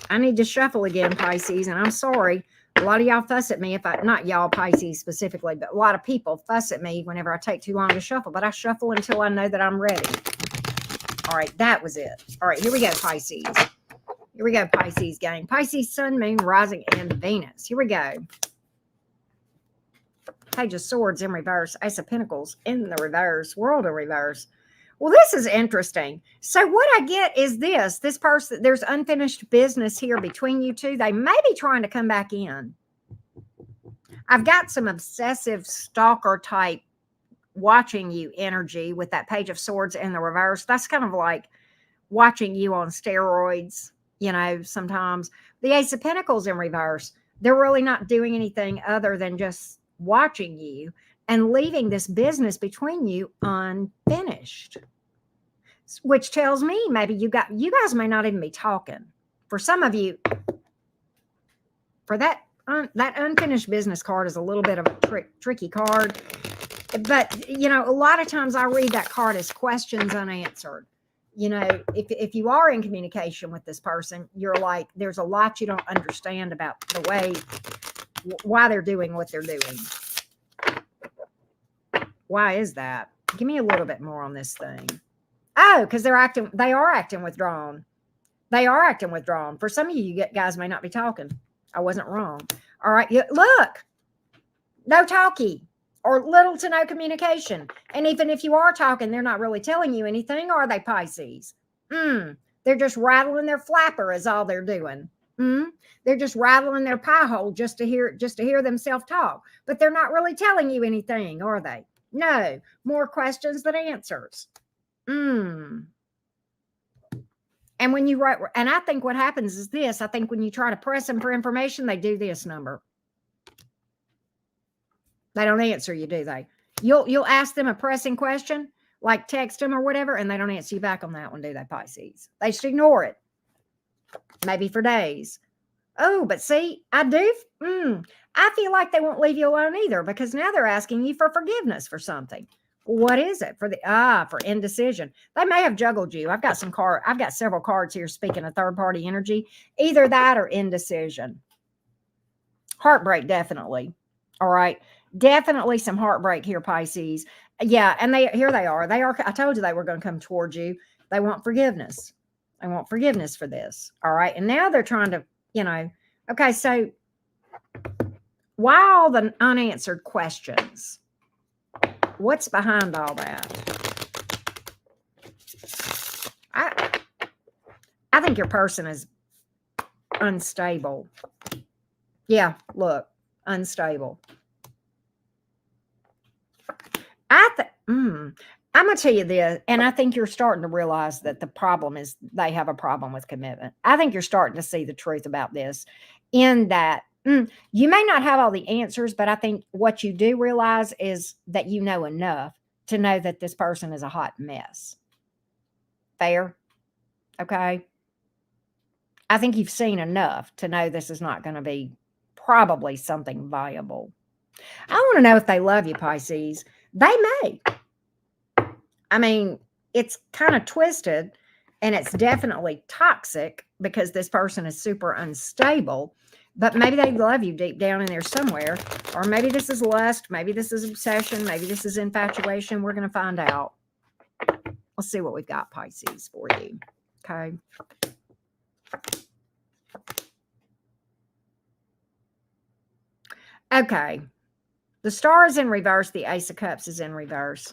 I need to shuffle again, Pisces, and I'm sorry. A lot of y'all fuss at me if I, not y'all Pisces specifically, but a lot of people fuss at me whenever I take too long to shuffle, but I shuffle until I know that I'm ready. All right, that was it. All right, here we go, Pisces. Here we go, Pisces gang. Pisces, Sun, Moon, Rising, and Venus. Here we go. Page of Swords in reverse. Ace of Pentacles in the reverse. World in reverse. Well, this is interesting. So what I get is this person, there's unfinished business here between you two. They may be trying to come back in. I've got some obsessive stalker type watching you energy with that Page of Swords in the reverse. That's kind of like watching you on steroids, you know, sometimes. The Ace of Pentacles in reverse, they're really not doing anything other than just watching you and leaving this business between you unfinished, which tells me maybe you guys may not even be talking. For some of you, for that unfinished business card is a little bit of a tricky card. But, you know, a lot of times I read that card as questions unanswered. You know, if you are in communication with this person, you're like, there's a lot you don't understand about the way, why they're doing what they're doing. Why is that? Give me a little bit more on this thing. Oh, because they are acting withdrawn. They are acting withdrawn. For some of you guys may not be talking. I wasn't wrong. All right. Look, no talkie or little to no communication. And even if you are talking, they're not really telling you anything, are they, Pisces? They're just rattling their flapper is all they're doing. They're just rattling their pie hole just to hear themselves talk. But they're not really telling you anything, are they? No, more questions than answers. And when you write, and I think what happens is this, I think when you try to press them for information, they do this number. They don't answer you, do they? You'll ask them a pressing question, like text them or whatever, and they don't answer you back on that one, do they, Pisces? They just ignore it. Maybe for days. Oh, but see, I feel like they won't leave you alone either, because now they're asking you for forgiveness for something. What is it? For indecision. They may have juggled you. I've got several cards here speaking of third party energy. Either that or indecision. Heartbreak, definitely. All right. Definitely some heartbreak here, Pisces. Yeah, and here they are. I told you they were going to come towards you. They want forgiveness. They want forgiveness for this. All right. And now they're trying to, you know, okay, so why all the unanswered questions? What's behind all that? I think your person is unstable. Yeah, look, unstable. I'm going to tell you this, and I think you're starting to realize that the problem is they have a problem with commitment. I think you're starting to see the truth about this in that you may not have all the answers, but I think what you do realize is that you know enough to know that this person is a hot mess. Fair? Okay? I think you've seen enough to know this is not going to be probably something viable. I want to know if they love you, Pisces. They may. I mean, it's kind of twisted and it's definitely toxic because this person is super unstable, but maybe they love you deep down in there somewhere, or maybe this is lust, maybe this is obsession, maybe this is infatuation. We're going to find out. Let's see what we've got, Pisces, for you. Okay. Okay. The Star is in reverse. The Ace of Cups is in reverse.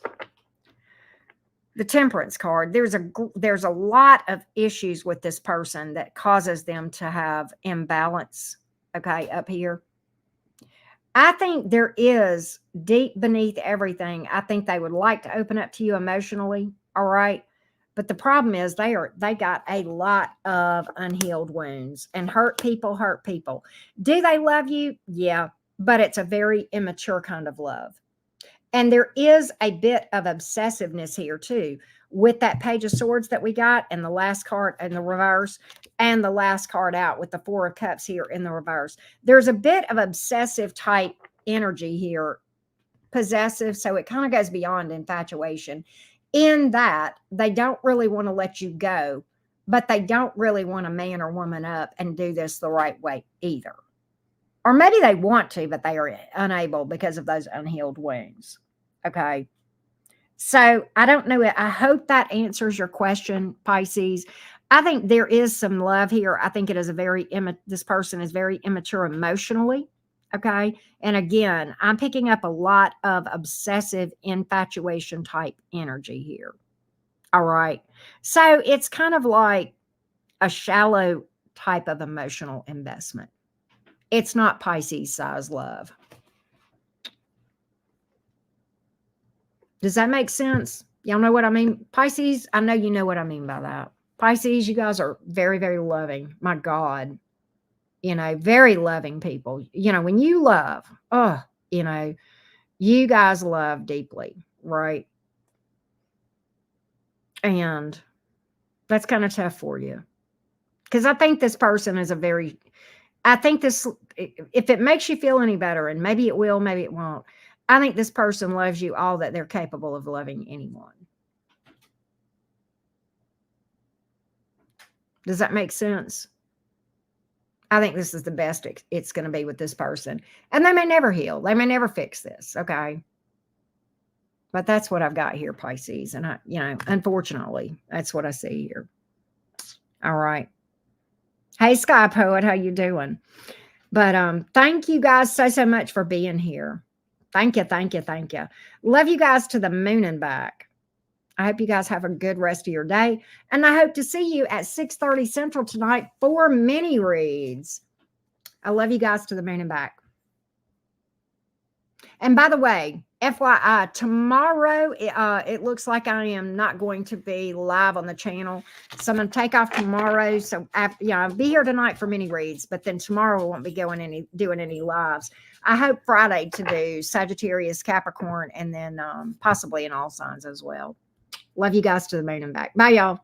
The Temperance card. There's a lot of issues with this person that causes them to have imbalance. Okay, up here. I think there is deep beneath everything. I think they would like to open up to you emotionally. All right. But the problem is they got a lot of unhealed wounds, and hurt people hurt people. Do they love you? Yeah. But it's a very immature kind of love. And there is a bit of obsessiveness here too, with that Page of Swords that we got, and the last card in the reverse, and the last card out with the Four of Cups here in the reverse. There's a bit of obsessive type energy here, possessive. So it kind of goes beyond infatuation, in that they don't really want to let you go, but they don't really want to man or woman up and do this the right way either. Or maybe they want to, but they are unable because of those unhealed wounds. Okay. So I don't know. I hope that answers your question, Pisces. I think there is some love here. I think it is this person is very immature emotionally. Okay. And again, I'm picking up a lot of obsessive infatuation type energy here. All right. So it's kind of like a shallow type of emotional investment. It's not Pisces size love. Does that make sense? Y'all know what I mean? Pisces, I know you know what I mean by that. Pisces, you guys are very, very loving. My God. Very loving people. When you love, you guys love deeply, right? And that's kind of tough for you. Because I think this person is if it makes you feel any better, and maybe it will, maybe it won't, I think this person loves you all that they're capable of loving anyone. Does that make sense? I think this is the best it's going to be with this person. And they may never heal. They may never fix this. Okay. But that's what I've got here, Pisces. And unfortunately, that's what I see here. All right. Hey, Sky Poet, how you doing? But thank you guys so much for being here. Thank you. Love you guys to the moon and back. I hope you guys have a good rest of your day. And I hope to see you at 6:30 Central tonight for mini reads. I love you guys to the moon and back. And by the way, FYI, tomorrow, it looks like I am not going to be live on the channel. So I'm going to take off tomorrow. So I'll be here tonight for mini reads, but then tomorrow I won't be doing any lives. I hope Friday to do Sagittarius, Capricorn, and then possibly in all signs as well. Love you guys to the moon and back. Bye, y'all.